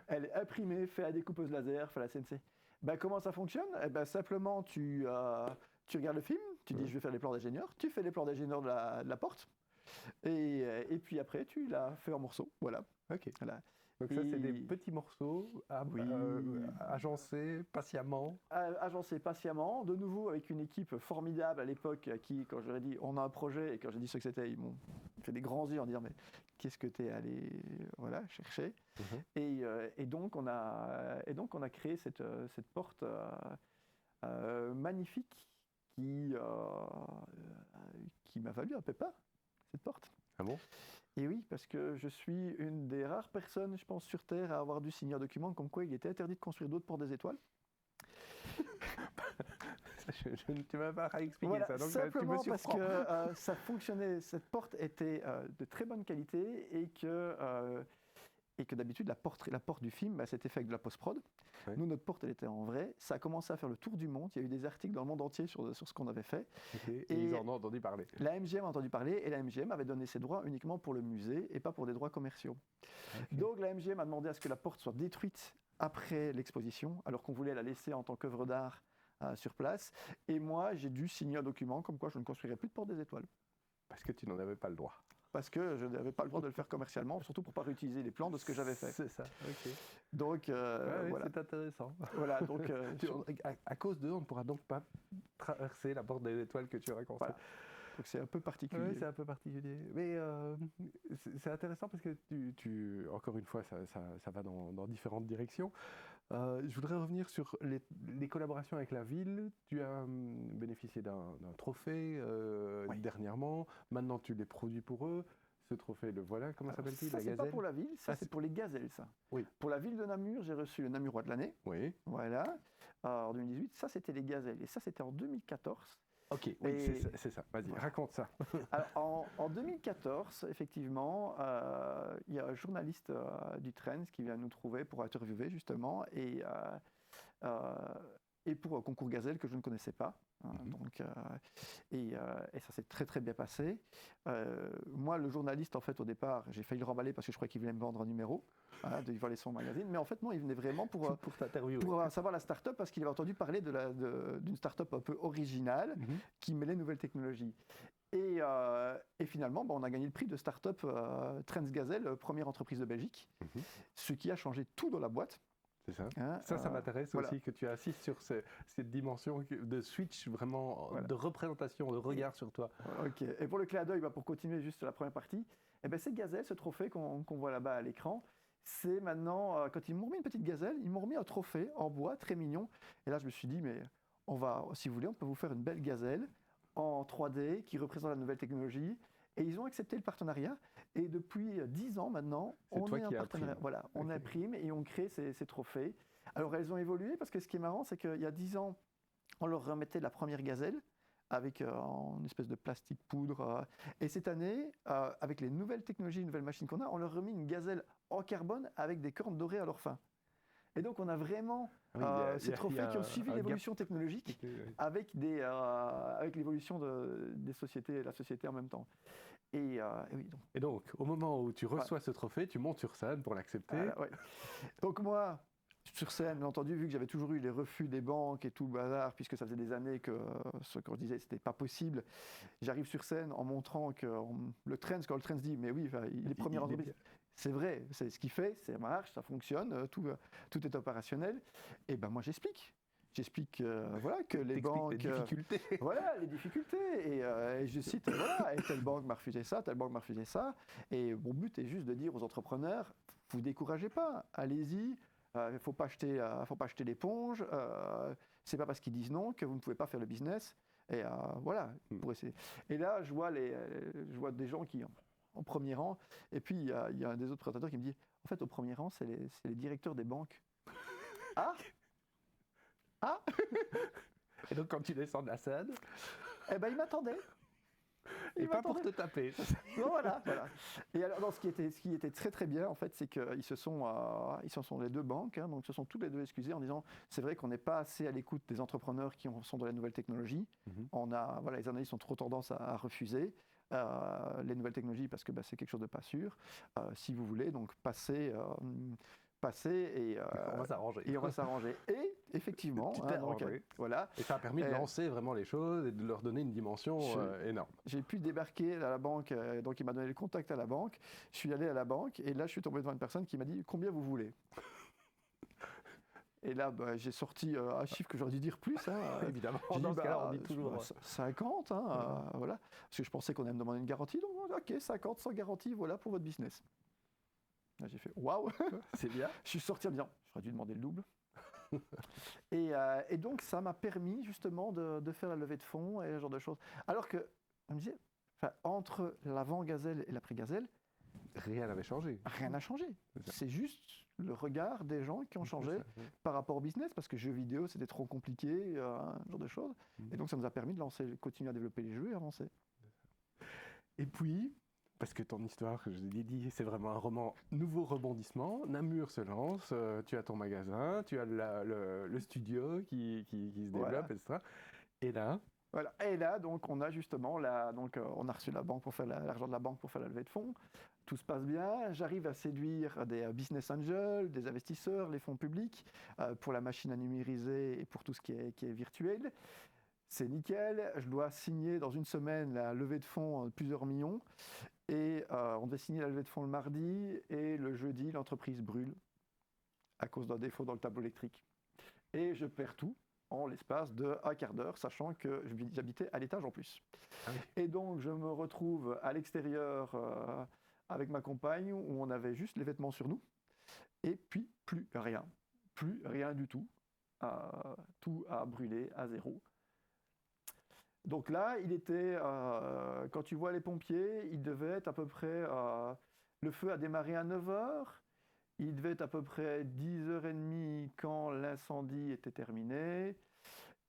Elle est imprimée, fait à découpeuse laser, fait à la CNC. Ben, comment ça fonctionne? Simplement, tu regardes le film, tu dis je vais faire les plans d'ingénieur, tu fais les plans d'ingénieur de la porte, et puis après tu la fais en morceaux. Voilà. Ok. Voilà. Donc ça, c'est des petits morceaux agencés patiemment. Agencés patiemment, de nouveau avec une équipe formidable à l'époque qui, quand je leur ai dit on a un projet, et quand j'ai dit ce que c'était, ils m'ont fait des grands yeux en disant mais qu'est-ce que tu es allé chercher. Et donc on a créé cette porte magnifique qui m'a valu un peu peur, cette porte. Ah bon? Et oui, parce que je suis une des rares personnes, je pense, sur Terre à avoir dû signer un document comme quoi il était interdit de construire d'autres portes des étoiles. Tu m'as pas expliqué voilà, ça, donc simplement tu me parce que ça fonctionnait, cette porte était de très bonne qualité et que d'habitude la porte du film, c'était fait avec de la post-prod. Oui. Nous, notre porte, elle était en vrai. Ça a commencé à faire le tour du monde. Il y a eu des articles dans le monde entier sur ce qu'on avait fait. Okay. Et ils en ont entendu parler. La MGM a entendu parler et la MGM avait donné ses droits uniquement pour le musée et pas pour des droits commerciaux. Okay. Donc la MGM a demandé à ce que la porte soit détruite après l'exposition, alors qu'on voulait la laisser en tant qu'œuvre d'art sur place. Et moi, j'ai dû signer un document comme quoi je ne construirais plus de porte des étoiles. Parce que tu n'en avais pas le droit. Parce que je n'avais pas le droit de le faire commercialement, surtout pour ne pas réutiliser les plans de ce que j'avais fait. C'est ça, ok. Donc, voilà. C'est intéressant. Voilà, donc, à cause d'eux, on ne pourra donc pas traverser la porte des étoiles que tu as construite. Voilà. Donc c'est un peu particulier. Oui, c'est un peu particulier. Mais c'est intéressant parce que encore une fois, ça va dans différentes directions. Je voudrais revenir sur les collaborations avec la ville. Tu as bénéficié d'un trophée dernièrement. Maintenant, tu les produis pour eux. Ce trophée, le voilà. Comment s'appelle-t-il? Ça, c'est pas pour la ville. Ça, c'est pour les gazelles, ça. Oui. Pour la ville de Namur, j'ai reçu le Namurois de l'année. Oui. Voilà. En 2018. Ça, c'était les gazelles. Et ça, c'était en 2014. Ok, oui, c'est ça. Vas-y, voilà. Raconte ça. Alors, en 2014, effectivement, il y a un journaliste du Trends qui vient nous trouver pour interviewer, justement, et pour un concours gazelle que je ne connaissais pas. Donc, et ça s'est très, très bien passé. Moi, le journaliste, en fait, au départ, j'ai failli le remballer parce que je croyais qu'il voulait me vendre un numéro, de voler son magazine. Mais en fait, non, il venait vraiment pour savoir la start-up parce qu'il avait entendu parler d'une start-up un peu originale qui mêlait nouvelles technologies. Et finalement, on a gagné le prix de start-up Trends Gazelle, première entreprise de Belgique, ce qui a changé tout dans la boîte. C'est ça. Ça m'intéresse aussi que tu assistes sur cette dimension de switch, vraiment de représentation, de regard sur toi. Ok. Et pour le clin d'œil, pour continuer juste la première partie, c'est Gazelle, ce trophée qu'on voit là-bas à l'écran. C'est maintenant, quand ils m'ont remis une petite gazelle, ils m'ont remis un trophée en bois très mignon. Et là, je me suis dit, mais si vous voulez, on peut vous faire une belle gazelle en 3D qui représente la nouvelle technologie. Et ils ont accepté le partenariat. Et depuis 10 ans maintenant, on est un partenariat. Voilà, on imprime et on crée ces trophées. Alors, elles ont évolué parce que ce qui est marrant, c'est qu'il y a 10 ans, on leur remettait la première gazelle avec une espèce de plastique poudre. Et cette année, avec les nouvelles technologies, les nouvelles machines qu'on a, on leur remet une gazelle en carbone avec des cornes dorées à leur fin. Et donc on a vraiment ces il y trophées a qui ont suivi un l'évolution technologique avec l'évolution des sociétés, la société en même temps. Et oui, donc. Et donc, au moment où tu reçois ce trophée, tu montes sur scène pour l'accepter. Ouais. Donc moi, sur scène, bien entendu, vu que j'avais toujours eu les refus des banques et tout le bazar, puisque ça faisait des années que ce que je disais, c'était pas possible, j'arrive sur scène en montrant que le trend, quand le trend se dit, mais oui, les premières entreprises, c'est vrai, c'est ce qu'il fait, ça marche, ça fonctionne, tout est opérationnel. Et ben moi j'explique. J'explique voilà, que les banques... Les difficultés. Voilà, les difficultés. Et je cite, voilà, et telle banque m'a refusé ça, telle banque m'a refusé ça. Et mon but est juste de dire aux entrepreneurs, vous découragez pas, allez-y, il ne faut pas jeter l'éponge, c'est pas parce qu'ils disent non que vous ne pouvez pas faire le business. Et voilà, pour essayer. Et là, je vois des gens qui... en premier rang, et puis il y a un des autres présentateurs qui me dit, en fait, au premier rang, c'est les directeurs des banques. Ah. Et donc, quand tu descends de la scène, eh ben, il m'attendait. Et pas pour te taper. Non, voilà. Et alors, non, ce qui était très très bien, en fait, c'est qu'ils se sont les deux banques, hein, donc se sont tous les deux excusés en disant, c'est vrai qu'on n'est pas assez à l'écoute des entrepreneurs qui sont dans la nouvelle technologie. Les analystes ont trop tendance à refuser. Les nouvelles technologies parce que c'est quelque chose de pas sûr. Si vous voulez, donc passer et on va s'arranger. Et effectivement, voilà. Et ça a permis de lancer vraiment les choses et de leur donner une dimension énorme. J'ai pu débarquer à la banque, donc il m'a donné le contact à la banque. Je suis allé à la banque et là je suis tombé devant une personne qui m'a dit combien vous voulez. Et là, j'ai sorti un chiffre que j'aurais dû dire plus. Hein. Évidemment, dans ce cas-là, on dit toujours 50, voilà. Parce que je pensais qu'on allait me demander une garantie. Donc, ok, 50 sans garantie, voilà pour votre business. Là, j'ai fait waouh, c'est bien. Je suis sorti en me disant, j'aurais dû demander le double. et donc, ça m'a permis justement de faire la levée de fonds et ce genre de choses. Alors que, on me disait, entre l'avant-gazelle et l'après-gazelle, rien n'avait changé. Rien n'a changé. C'est juste le regard des gens qui ont changé par rapport au business, parce que jeux vidéo, c'était trop compliqué, ce genre de choses. Et donc, ça nous a permis de continuer à développer les jeux et avancer. Et puis, parce que ton histoire, je l'ai dit, c'est vraiment un roman nouveau rebondissement. Namur se lance, tu as ton magasin, tu as le studio qui se développe, etc. Et là... Voilà. Et là, donc, on a justement, on a reçu la banque pour faire l'argent de la banque pour faire la levée de fonds. Tout se passe bien. J'arrive à séduire des business angels, des investisseurs, les fonds publics pour la machine à numériser et pour tout ce qui est virtuel. C'est nickel. Je dois signer dans une semaine la levée de fonds de plusieurs millions. Et on devait signer la levée de fonds le mardi. Et le jeudi, l'entreprise brûle à cause d'un défaut dans le tableau électrique. Et je perds tout en l'espace d'un quart d'heure, sachant que j'habitais à l'étage en plus. Ah oui. Et donc, je me retrouve à l'extérieur avec ma compagne, où on avait juste les vêtements sur nous, et puis plus rien du tout. Tout a brûlé à zéro. Donc là, il était, quand tu vois les pompiers, il devait être à peu près, le feu a démarré à 9h, il devait être à peu près 10h30 quand l'incendie était terminé.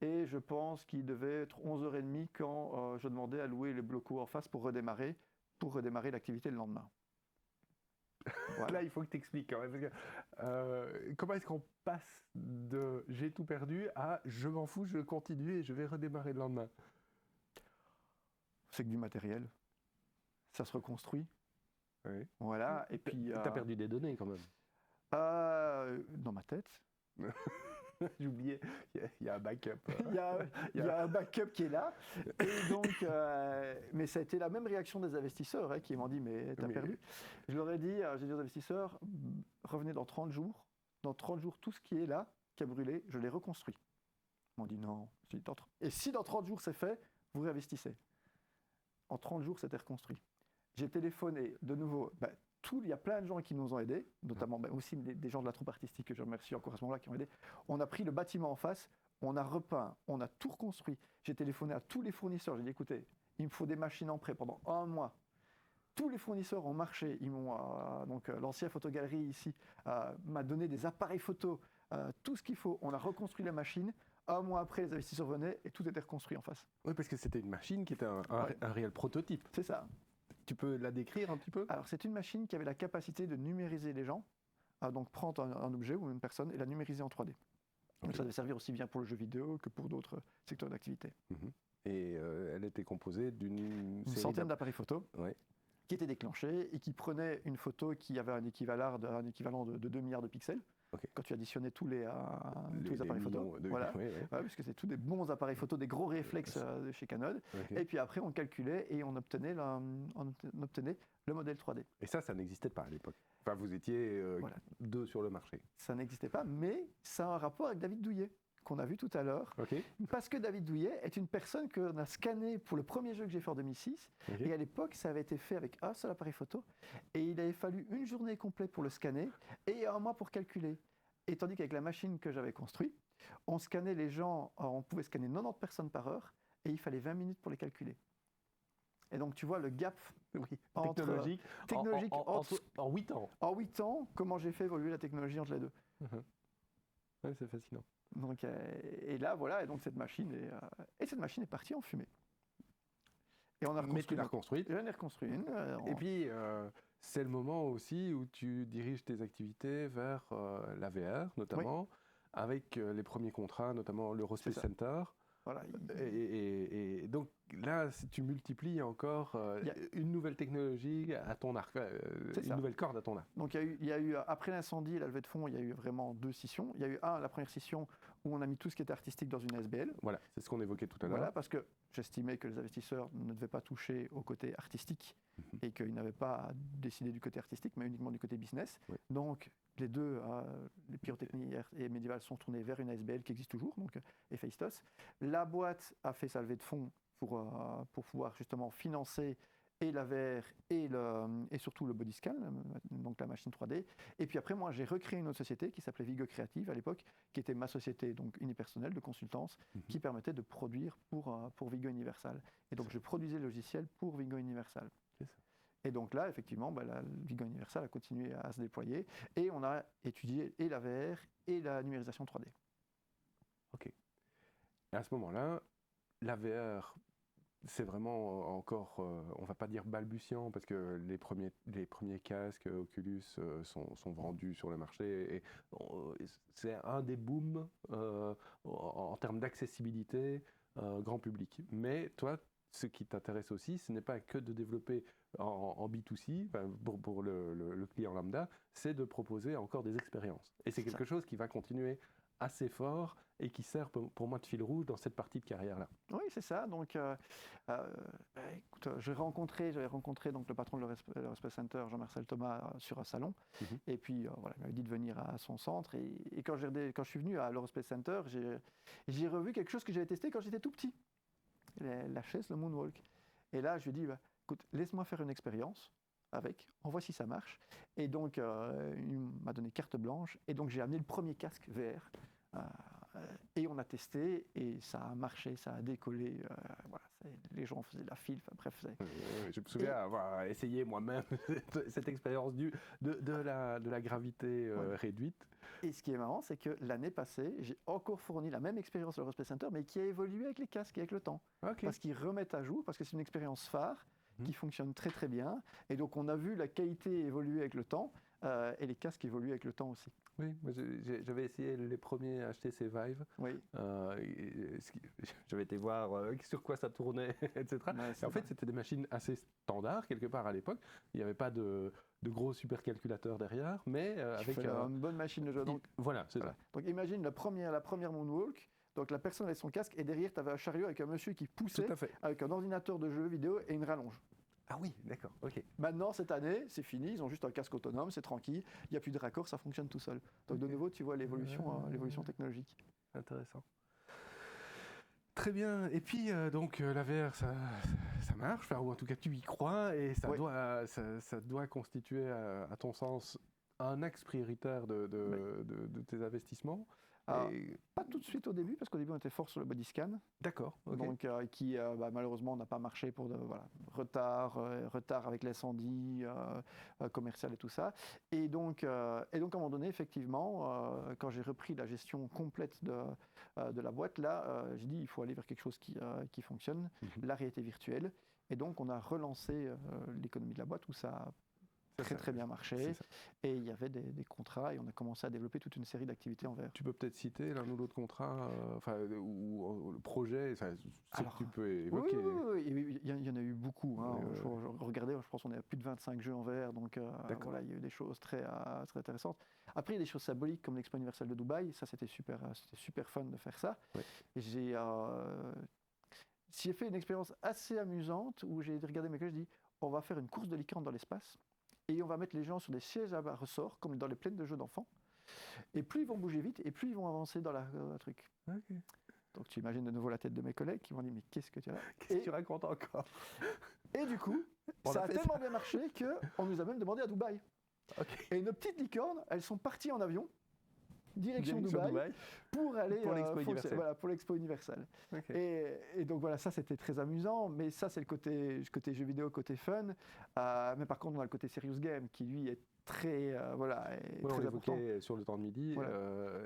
Et je pense qu'il devait être 11h30 quand je demandais à louer les blocos en face pour redémarrer l'activité le lendemain. Voilà. Là, il faut que tu expliques quand même. Parce que, comment est-ce qu'on passe de j'ai tout perdu à je m'en fous, je continue et je vais redémarrer le lendemain? C'est que du matériel. Ça se reconstruit. Oui. Voilà. Et puis. Tu as perdu des données quand même. Dans ma tête. J'ai oublié, il y a un backup. Il y a un backup qui est là. Et donc, mais ça a été la même réaction des investisseurs qui m'ont dit, mais t'as perdu. Je leur ai dit, j'ai dit aux investisseurs, revenez dans 30 jours. Dans 30 jours, tout ce qui est là, qui a brûlé, je l'ai reconstruit. Ils m'ont dit non. Et si dans 30 jours c'est fait, vous réinvestissez. En 30 jours, c'était reconstruit. J'ai téléphoné de nouveau. Il y a plein de gens qui nous ont aidés, notamment aussi des gens de la troupe artistique que je remercie encore à ce moment-là qui ont aidé. On a pris le bâtiment en face, on a repeint, on a tout reconstruit. J'ai téléphoné à tous les fournisseurs, j'ai dit écoutez, il me faut des machines en prêt pendant 1 mois. Tous les fournisseurs ont marché, ils m'ont l'ancienne photogalerie ici m'a donné des appareils photo, tout ce qu'il faut. On a reconstruit la machine. 1 mois après, les investisseurs venaient et tout était reconstruit en face. Oui, parce que c'était une machine qui était un réel prototype. C'est ça. Tu peux la décrire un petit peu? Alors, c'est une machine qui avait la capacité de numériser les gens donc prendre un objet ou une personne et la numériser en 3D. Donc ça devait servir aussi bien pour le jeu vidéo que pour d'autres secteurs d'activité. Et elle était composée d'une centaine d'appareils photo. Ouais. Qui étaient déclenchés et qui prenaient une photo qui avait un équivalent de 2 milliards de pixels. Okay. Quand tu additionnais tous les appareils photo. Voilà. Parce que c'est tous des bons appareils photo, des gros réflexes de chez Canon. Okay. Et puis après, on calculait et on obtenait le modèle 3D. Et ça n'existait pas à l'époque. Enfin, vous étiez deux sur le marché. Ça n'existait pas, mais ça a un rapport avec David Douillet, qu'on a vu tout à l'heure. Okay. Parce que David Douillet est une personne qu'on a scanné pour le premier jeu que j'ai fait en 2006. Okay. Et à l'époque, ça avait été fait avec un seul appareil photo. Et il avait fallu une journée complète pour le scanner et un mois pour calculer. Et tandis qu'avec la machine que j'avais construite, on scannait les gens, on pouvait scanner 90 personnes par heure et il fallait 20 minutes pour les calculer. Et donc, tu vois le gap technologique en 8 ans. En 8 ans, comment j'ai fait évoluer la technologie entre les deux. Ouais, c'est fascinant. Donc, et là, voilà, et donc cette machine est partie en fumée. Et on a Mais tu l'as reconstruite. J'en ai reconstruit une. Et puis, c'est le moment aussi où tu diriges tes activités vers la VR, notamment, avec les premiers contrats, notamment l'Eurospace Center. Voilà. Et donc là, tu multiplies encore une nouvelle technologie à ton arc, une nouvelle corde à ton arc. Donc il y a eu après l'incendie et la levée de fonds, il y a eu vraiment 2 scissions. Il y a eu la première scission où on a mis tout ce qui était artistique dans une ASBL. Voilà, c'est ce qu'on évoquait tout à l'heure. Voilà, parce que j'estimais que les investisseurs ne devaient pas toucher au côté artistique et qu'ils n'avaient pas à décider du côté artistique, mais uniquement du côté business. Oui. Donc les deux, les Pyrotechnie et Medieval, sont tournés vers une ASBL qui existe toujours, donc Héphaïstos. La boîte a fait sa levée de fonds pour pouvoir justement financer et la VR et surtout le body scan, donc la machine 3D. Et puis après, moi, j'ai recréé une autre société qui s'appelait Vigo Creative à l'époque, qui était ma société donc unipersonnelle de consultance, qui permettait de produire pour Vigo Universal. Et donc, je produisais le logiciel pour Vigo Universal. Et donc là, effectivement, la Vigo Universal a continué à se déployer et on a étudié et la VR et la numérisation 3D. Ok. Et à ce moment-là, la VR, c'est vraiment encore, on ne va pas dire balbutiant, parce que les premiers casques Oculus sont vendus sur le marché. Et c'est un des booms en termes d'accessibilité grand public. Mais toi, ce qui t'intéresse aussi, ce n'est pas que de développer en B2C, pour le client lambda, c'est de proposer encore des expériences. Et c'est quelque chose qui va continuer assez fort et qui sert pour moi de fil rouge dans cette partie de carrière-là. Oui, c'est ça. Donc, écoute, j'avais rencontré donc, le patron de l'Eurospace Center, Jean-Marcel Thomas, sur un salon. Et puis, voilà, il m'avait dit de venir à son centre. Et quand je suis venu à l'Eurospace Center, j'ai revu quelque chose que j'avais testé quand j'étais tout petit. La chaise, le Moonwalk. Et là, je lui ai dit, écoute, laisse-moi faire une expérience avec, on voit si ça marche. Et donc, il m'a donné carte blanche. Et donc, j'ai amené le premier casque VR. Et on a testé, et ça a marché, ça a décollé. Voilà, les gens faisaient la file, bref. Je me souviens avoir essayé moi-même cette expérience de la gravité réduite. Et ce qui est marrant, c'est que l'année passée, j'ai encore fourni la même expérience à l'Eurospace Center, mais qui a évolué avec les casques et avec le temps. Okay. Parce qu'ils remettent à jour, parce que c'est une expérience phare qui fonctionne très très bien. Et donc on a vu la qualité évoluer avec le temps, et les casques évoluent avec le temps aussi. Oui, j'avais essayé les premiers HTC Vive. Oui. J'avais été voir sur quoi ça tournait, etc. Ouais, et en fait, c'était des machines assez standards, quelque part à l'époque. Il n'y avait pas de gros supercalculateurs derrière, mais avec une bonne machine de jeu. Donc, voilà, c'est ça. Donc imagine la première Moonwalk. Donc la personne avec son casque, et derrière, tu avais un chariot avec un monsieur qui poussait, avec un ordinateur de jeu vidéo et une rallonge. Ah oui, d'accord, ok. Maintenant, cette année, c'est fini, ils ont juste un casque autonome, c'est tranquille, il n'y a plus de raccord, ça fonctionne tout seul. Donc de nouveau, tu vois l'évolution technologique. Intéressant. Très bien, et puis donc la VR, ça marche, ou en tout cas tu y crois, et ça doit constituer, à ton sens, un axe prioritaire de tes investissements. Pas tout de suite au début, parce qu'au début on était fort sur le body scan. D'accord. Okay. Donc qui malheureusement n'a pas marché pour retard avec l'incendie commercial et tout ça. Et donc à un moment donné, effectivement, quand j'ai repris la gestion complète de la boîte, là, j'ai dit il faut aller vers quelque chose qui fonctionne, la réalité virtuelle. Et donc on a relancé l'économie de la boîte où ça très bien marché. Et il y avait des contrats et on a commencé à développer toute une série d'activités en VR. Tu peux peut-être citer l'un ou l'autre contrat, ou le projet, ce que tu peux évoquer. Oui, il y en a eu beaucoup. Hein. Regardez, je pense qu'on est à plus de 25 jeux en VR, donc voilà, il y a eu des choses très intéressantes. Après, il y a des choses symboliques comme l'Expo universelle de Dubaï. Ça, c'était super fun de faire ça. Oui. J'ai fait une expérience assez amusante où j'ai regardé mes collègues, j'ai dit on va faire une course de licorne dans l'espace et on va mettre les gens sur des sièges à ressort comme dans les plaines de jeux d'enfants. Et plus ils vont bouger vite et plus ils vont avancer dans la truc. Okay. Donc tu imagines de nouveau la tête de mes collègues qui m'ont dit mais qu'est-ce que tu as? Qu'est-ce que tu racontes encore? Et du coup, ça a tellement bien marché qu'on nous a même demandé à Dubaï. Okay. Et nos petites licornes, elles sont parties en avion. Direction Dubaï pour aller pour l'Expo universelle. Okay. Et donc voilà, ça c'était très amusant, mais ça c'est le côté jeu vidéo, côté fun. Mais par contre, on a le côté serious game qui lui est très très important. Sur le temps de midi. Voilà.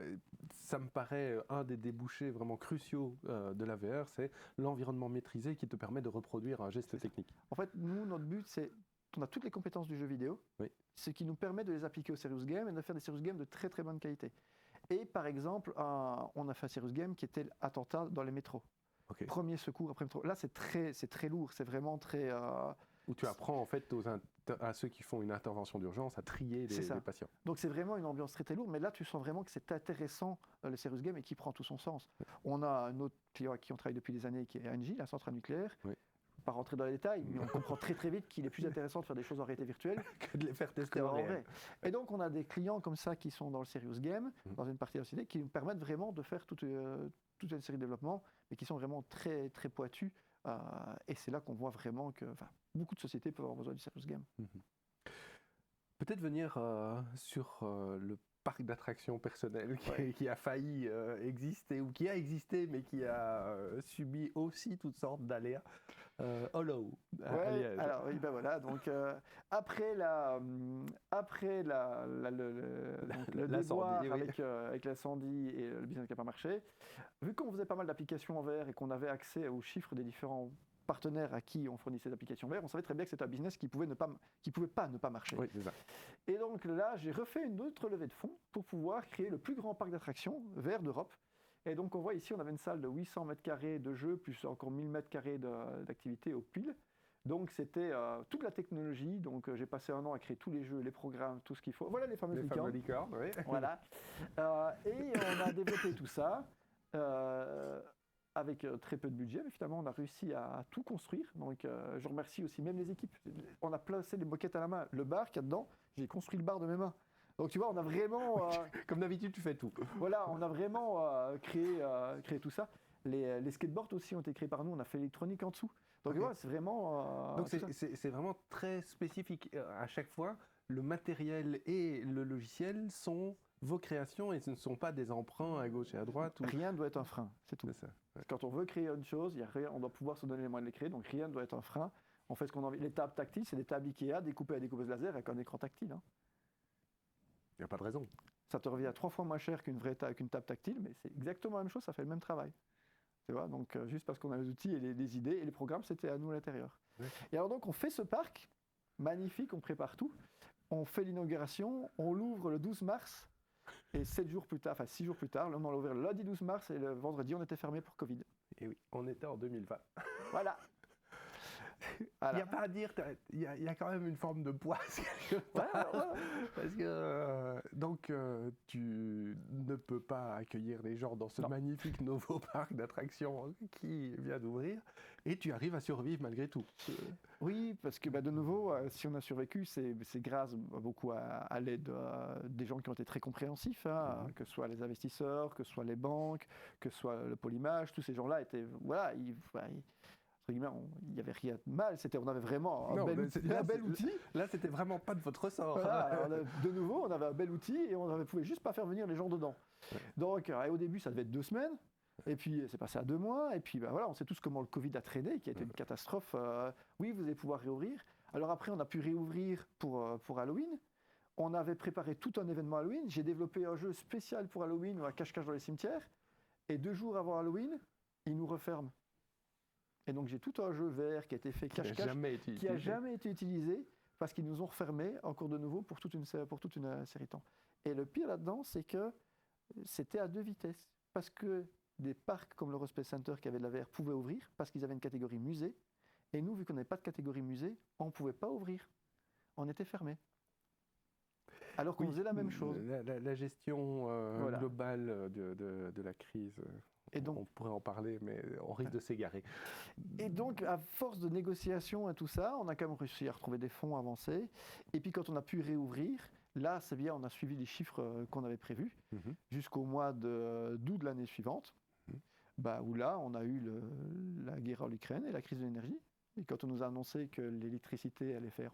Ça me paraît un des débouchés vraiment cruciaux de la VR, c'est l'environnement maîtrisé qui te permet de reproduire un geste technique. En fait, nous, notre but c'est on a toutes les compétences du jeu vidéo, ce qui nous permet de les appliquer au serious game et de faire des serious games de très très bonne qualité. Et par exemple, on a fait un serious game qui était l'attentat dans les métros. Okay. Premier secours après métro. Là, c'est très lourd, c'est vraiment très... Où tu apprends en fait à ceux qui font une intervention d'urgence à trier les patients. Donc c'est vraiment une ambiance très lourde, mais là tu sens vraiment que c'est intéressant le serious game et qui prend tout son sens. Oui. On a un autre client avec qui on travaille depuis des années qui est ENGIE, la centrale nucléaire. Oui. Pas rentrer dans les détails, mais on comprend très vite qu'il est plus intéressant de faire des choses en réalité virtuelle que de les faire tester en vrai. Et donc on a des clients comme ça qui sont dans le serious game, dans une partie de la société, qui nous permettent vraiment de faire toute une série de développements, mais qui sont vraiment très très pointus. Et c'est là qu'on voit vraiment que beaucoup de sociétés peuvent avoir besoin du serious game. Peut-être venir sur le parc d'attractions personnel qui a failli exister ou qui a existé mais qui a subi aussi toutes sortes d'aléas. Hollow. Alors oui, ben voilà. Donc après le déboire avec l'incendie et le business qui n'a pas marché, vu qu'on faisait pas mal d'applications en VR et qu'on avait accès aux chiffres des différents partenaires à qui on fournissait des applications VR, on savait très bien que c'était un business qui pouvait pas ne pas marcher. Oui, c'est ça. Et donc là, j'ai refait une autre levée de fonds pour pouvoir créer le plus grand parc d'attractions VR d'Europe. Et donc on voit ici, on avait une salle de 800 mètres carrés de jeux, plus encore 1000 mètres carrés d'activités au pile. Donc c'était toute la technologie. Donc j'ai passé un an à créer tous les jeux, les programmes, tout ce qu'il faut. Voilà les fameuses licornes. Oui. Voilà. Et on a développé tout ça avec très peu de budget, mais finalement on a réussi à tout construire. Donc je remercie aussi même les équipes. On a placé les moquettes à la main. Le bar qu'il y a dedans, j'ai construit le bar de mes mains. Donc tu vois, on a vraiment... Comme d'habitude, tu fais tout. Voilà, on a vraiment créé tout ça. Les skateboards aussi ont été créés par nous, on a fait l'électronique en dessous. Donc okay. C'est vraiment... Donc c'est vraiment très spécifique. À chaque fois, le matériel et le logiciel sont vos créations et ce ne sont pas des emprunts à gauche et à droite. Rien ne doit être un frein, c'est tout. C'est ça, ouais. Quand on veut créer une chose, on doit pouvoir se donner les moyens de les créer, donc rien ne doit être un frein. On fait ce qu'on a envie. Les tables tactiles, c'est des tables Ikea découpées à découpeuse laser avec un écran tactile. Hein. Il n'y a pas de raison. Ça te revient 3 fois moins cher qu'une table tactile, mais c'est exactement la même chose, ça fait le même travail. Tu vois, donc juste parce qu'on a les outils et les idées et les programmes, c'était à nous à l'intérieur. Oui. Et alors donc on fait ce parc magnifique, on prépare tout, on fait l'inauguration, on l'ouvre le 12 mars et 6 jours plus tard, on l'a ouvert le lundi 12 mars et le vendredi on était fermé pour Covid. Et oui, on était en 2020. Voilà. Il n'y a pas à dire, il y a quand même une forme de poids quelque part. Parce que donc tu ne peux pas accueillir les gens dans ce magnifique nouveau parc d'attractions qui vient d'ouvrir et tu arrives à survivre malgré tout. Oui, parce que de nouveau, si on a survécu, c'est grâce beaucoup à l'aide des gens qui ont été très compréhensifs, hein, que ce soit les investisseurs, que ce soit les banques, que ce soit le Polymage, tous ces gens-là étaient, voilà, il n'y avait rien de mal, on avait vraiment un bel outil. Là, c'était vraiment pas de votre ressort. Voilà, de nouveau, on avait un bel outil et on ne pouvait juste pas faire venir les gens dedans. Ouais. Donc, au début, ça devait être 2 semames, et puis c'est passé à 2 mois, et puis voilà, on sait tous comment le Covid a traîné, qui a été une catastrophe. Oui, vous allez pouvoir réouvrir. Alors après, on a pu réouvrir pour Halloween. On avait préparé tout un événement Halloween. J'ai développé un jeu spécial pour Halloween, un cache-cache dans les cimetières, et 2 jours avant Halloween, ils nous referment. Et donc j'ai tout un jeu vert qui a été fait cache-cache, qui n'a jamais été utilisé parce qu'ils nous ont refermés encore de nouveau pour toute une série de temps. Et le pire là-dedans, c'est que c'était à 2 vitesses. Parce que des parcs comme l'Eurospace Center qui avaient de la VR pouvaient ouvrir, parce qu'ils avaient une catégorie musée. Et nous, vu qu'on n'avait pas de catégorie musée, on ne pouvait pas ouvrir. On était fermés. Alors qu'on faisait la même chose. La gestion globale de la crise, et donc, on pourrait en parler, mais on risque de s'égarer. Et donc, à force de négociations et tout ça, on a quand même réussi à retrouver des fonds avancés. Et puis, quand on a pu réouvrir, là, c'est bien, on a suivi les chiffres qu'on avait prévus jusqu'au mois d'août de l'année suivante, où là, on a eu la guerre en Ukraine et la crise de l'énergie. Et quand on nous a annoncé que l'électricité allait faire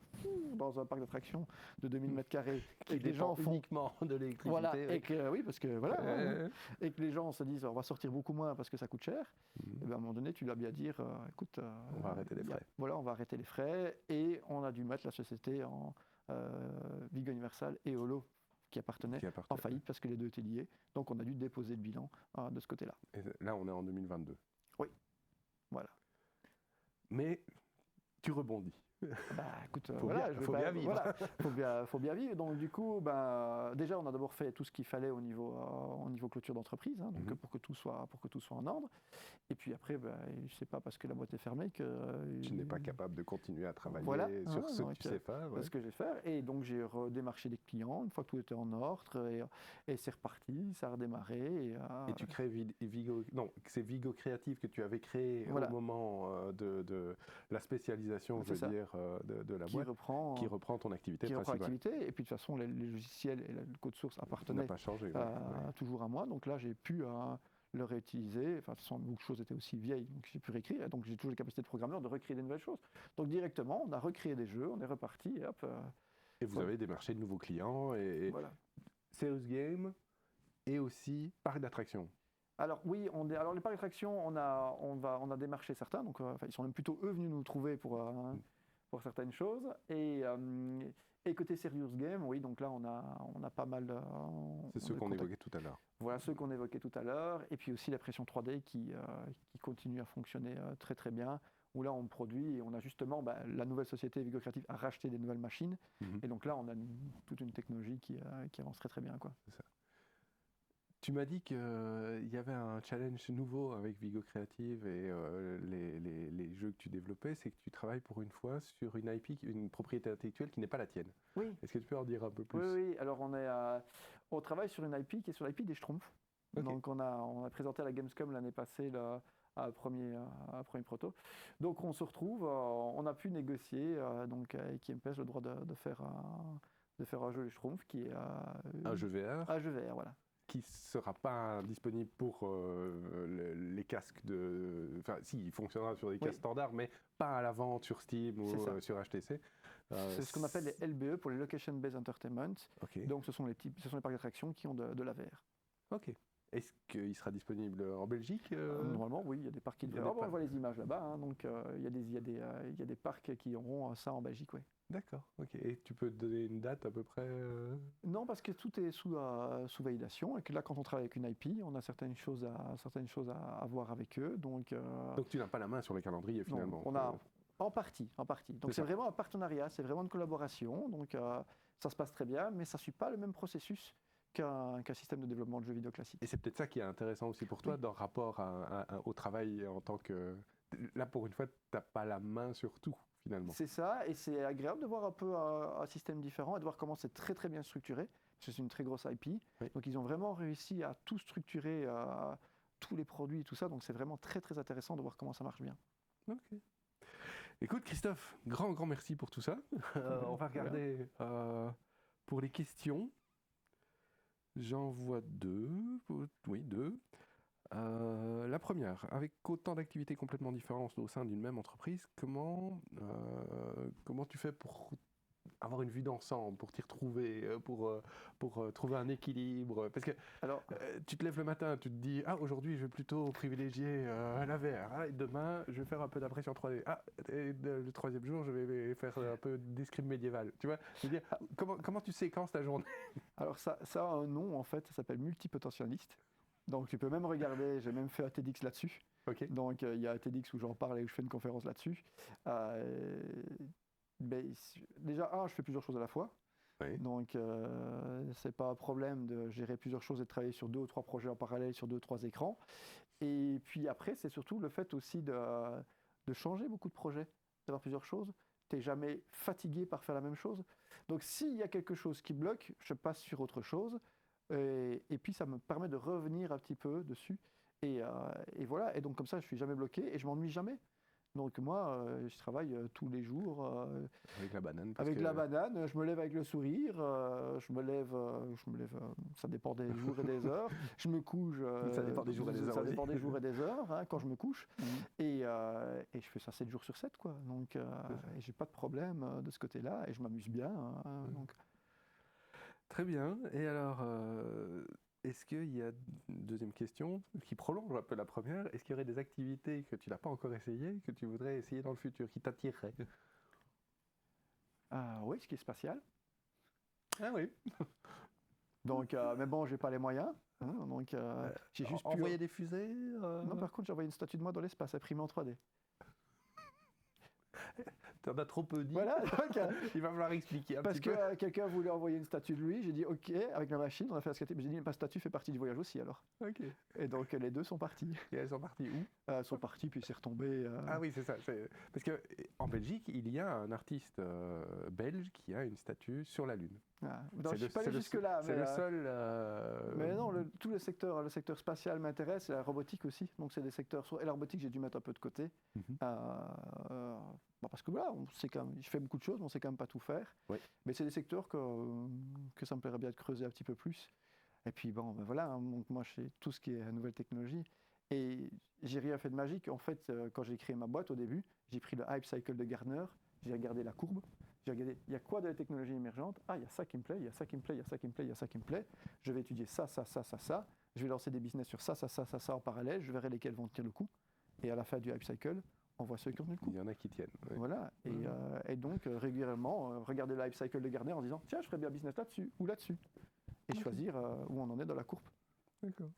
dans un parc d'attractions de 2000 m2, et que les gens font uniquement de l'électricité. Voilà, et que, oui, parce que voilà, et que les gens se disent on va sortir beaucoup moins parce que ça coûte cher. Et bien, à un moment donné, tu dois bien dire écoute, on va arrêter les frais. Voilà, on va arrêter les frais et on a dû mettre la société en Vigo Universal et Holo qui appartenaient en faillite parce que les deux étaient liés. Donc on a dû déposer le bilan de ce côté-là. Et là, on est en 2022. Oui, voilà. Mais tu rebondis. Écoute, faut bien vivre. Voilà, faut bien vivre. Donc du coup, déjà, on a d'abord fait tout ce qu'il fallait au niveau clôture d'entreprise, donc pour que tout soit en ordre. Et puis après, c'est pas parce que la boîte est fermée que tu n'es pas capable de continuer à travailler sur ce que tu sais faire. Ce que j'ai fait. Et donc j'ai redémarché des clients une fois que tout était en ordre et c'est reparti, ça a redémarré. Et tu crées Vigo. Non, c'est Vigo Créative que tu avais créé au moment de la spécialisation, je veux dire. De la boîte qui reprend ton activité principale. Et puis de toute façon, les logiciels et le code source appartenaient toujours à moi. Donc là, j'ai pu le réutiliser. Enfin, de toute façon, beaucoup de choses étaient aussi vieilles, donc j'ai pu réécrire. Donc j'ai toujours la capacité de programmeur de recréer des nouvelles choses. Donc directement, on a recréé des jeux, on est reparti et hop. Et vous avez démarché de nouveaux clients et voilà. Serious Game et aussi parc d'attractions. Alors oui, alors les parcs d'attractions, on a démarché certains. Donc ils sont même plutôt eux venus nous trouver pour certaines choses. Et côté Serious Game, oui, donc là, on a pas mal... c'est ceux qu'on évoquait tout à l'heure. Voilà, ceux qu'on évoquait tout à l'heure. Et puis aussi la pression 3D qui continue à fonctionner très très bien, où là, on produit et on a justement, la nouvelle société Vigo Creative a racheté des nouvelles machines. Et donc là, on a toute une technologie qui avance très très bien, quoi. C'est ça. Tu m'as dit qu'il y avait un challenge nouveau avec Vigo Creative et les jeux que tu développais, c'est que tu travailles pour une fois sur une IP, une propriété intellectuelle qui n'est pas la tienne. Oui. Est-ce que tu peux en dire un peu plus ? Oui. Alors on travaille sur une IP qui est sur l'IP des Schtroumpfs. Okay. Donc on a présenté à la Gamescom l'année passée un premier proto. Donc on se retrouve, on a pu négocier avec IMPS le droit de faire un jeu des Schtroumpfs qui est un jeu VR. Un jeu VR, voilà. Qui ne sera pas disponible pour les casques de... Enfin, si, il fonctionnera sur des casques standards, mais pas à la vente sur Steam ou sur HTC. C'est ce qu'on appelle les LBE, pour les Location Based Entertainment. Okay. Donc, ce sont les parcs d'attractions qui ont de la VR. Ok. Est-ce qu'il sera disponible en Belgique Normalement, oui, il y a des parcs qui le verront. On voit les images là-bas. Donc, il y a des parcs qui auront ça en Belgique, oui. D'accord, ok. Et tu peux donner une date à peu près Non, parce que tout est sous validation et que là, quand on travaille avec une IP, on a certaines choses à voir avec eux. Donc tu n'as pas la main sur le calendrier finalement. Non, on a en partie. Donc c'est vraiment un partenariat, c'est vraiment une collaboration. Donc ça se passe très bien, mais ça ne suit pas le même processus qu'un système de développement de jeux vidéo classique. Et c'est peut-être ça qui est intéressant aussi pour toi dans rapport au travail en tant que... Là, pour une fois, tu n'as pas la main sur tout. Finalement. C'est ça, et c'est agréable de voir un peu un système différent et de voir comment c'est très très bien structuré. C'est une très grosse IP, donc ils ont vraiment réussi à tout structurer, tous les produits et tout ça, donc c'est vraiment très très intéressant de voir comment ça marche bien. Ok. Écoute Christophe, grand merci pour tout ça. On va regarder pour les questions. J'en vois deux. La première, avec autant d'activités complètement différentes au sein d'une même entreprise, comment tu fais pour avoir une vue d'ensemble, pour t'y retrouver, pour trouver un équilibre ? Parce que tu te lèves le matin, tu te dis « Ah, aujourd'hui, je vais plutôt privilégier la VR. Et demain, je vais faire un peu d'impression 3D. Ah, et le troisième jour, je vais faire un peu d'escrime médiévale. » Tu vois ? Je veux dire, comment tu séquences ta journée ? Alors ça a un nom, en fait, ça s'appelle multipotentialiste. Donc tu peux même regarder, j'ai même fait un TEDx là-dessus. Okay. Donc il y a un TEDx où j'en parle et où je fais une conférence là-dessus. déjà, je fais plusieurs choses à la fois. Oui. Donc, c'est pas un problème de gérer plusieurs choses et de travailler sur 2 ou 3 projets en parallèle sur 2 ou 3 écrans. Et puis après, c'est surtout le fait aussi de changer beaucoup de projets, d'avoir plusieurs choses. Tu n'es jamais fatigué par faire la même chose. Donc, s'il y a quelque chose qui bloque, je passe sur autre chose. Et puis, ça me permet de revenir un petit peu dessus. Et voilà. Et donc, comme ça, je suis jamais bloqué et je m'ennuie jamais. Donc moi, je travaille tous les jours Avec la banane. avec la banane. Je me lève avec le sourire. Je me lève, ça dépend des jours et des heures. Je me couche. Ça dépend des jours et des heures Ça aussi. dépend des jours et des heures hein, quand je me couche. Et je fais ça 7 jours sur 7, quoi. Donc, et j'ai pas de problème de ce côté-là. Et je m'amuse bien. Donc. Très bien. Et alors, est-ce qu'il y a une deuxième question qui prolonge un peu la première? Est-ce qu'il y aurait des activités que tu n'as pas encore essayées, que tu voudrais essayer dans le futur, qui t'attireraient? Oui, ce qui est spatial. Ah oui. Donc, mais bon, j'ai pas les moyens. Hein, donc, j'ai juste pu envoyer des fusées. Non, par contre, j'ai envoyé une statue de moi dans l'espace, imprimée en 3D. Tu en as trop peu dit. Voilà, donc, il va falloir expliquer un parce petit peu. que quelqu'un voulait envoyer une statue de lui, j'ai dit OK, avec la machine, on a fait la statue, mais j'ai dit ma statue fait partie du voyage aussi alors. Ok. Et donc les deux sont partis. Et elles sont parties où? Elles sont parties, puis c'est retombé. Ah oui, c'est ça. Parce qu'en Belgique, il y a un artiste belge qui a une statue sur la Lune. Non, je ne suis pas allé jusque-là. C'est le seul. Mais non, tout le secteur spatial m'intéresse, et la robotique aussi. Donc c'est des secteurs. Et la robotique, j'ai dû mettre un peu de côté. Parce que voilà, je fais beaucoup de choses, mais on ne sait quand même pas tout faire. Oui. Mais c'est des secteurs que ça me plairait bien de creuser un petit peu plus. Et puis bon, voilà, donc moi je fais tout ce qui est nouvelle technologie. Et j'ai rien fait de magique. En fait, quand j'ai créé ma boîte au début, j'ai pris le Hype Cycle de Gartner, j'ai regardé la courbe, j'ai regardé, il y a quoi de la technologie émergente? Ah, il y a ça qui me plaît, il y a ça qui me plaît, il y a ça qui me plaît, il y a ça qui me plaît. Je vais étudier ça. Je vais lancer des business sur ça en parallèle. Je verrai lesquels vont tenir le coup. Et à la fin du Hype Cycle, on voit ceux qui ont tenu le coup. Il y en a qui tiennent. Ouais. Voilà. Et donc, régulièrement, regarder le Hype Cycle de Gartner en disant, tiens, je ferais bien business là-dessus ou là-dessus. Et choisir où on en est dans la courbe. D'accord.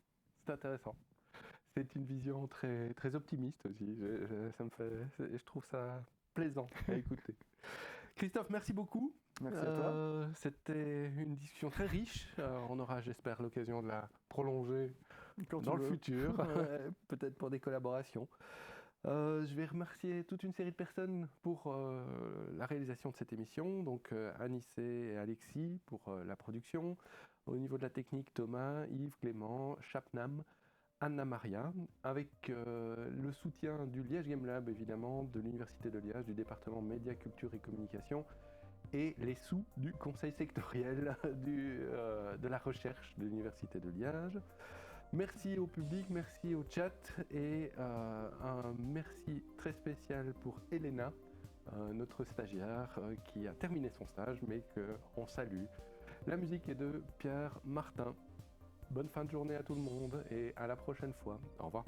C'est intéressant. C'est une vision très, très optimiste aussi. Je trouve ça plaisant à écouter. Christophe, merci beaucoup. Merci à toi. C'était une discussion très riche. On aura, j'espère, l'occasion de la prolonger dans le futur, peut-être pour des collaborations. Je vais remercier toute une série de personnes pour la réalisation de cette émission. Donc Anissé et Alexis pour la production. Au niveau de la technique, Thomas, Yves, Clément, Chapnam, Anna-Maria, avec le soutien du Liège Game Lab, évidemment, de l'Université de Liège, du département Médias, Culture et Communication, et les sous du conseil sectoriel de la recherche de l'Université de Liège. Merci au public, merci au chat, et un merci très spécial pour Elena, notre stagiaire, qui a terminé son stage, mais qu'on salue. La musique est de Pierre Martin. Bonne fin de journée à tout le monde et à la prochaine fois. Au revoir.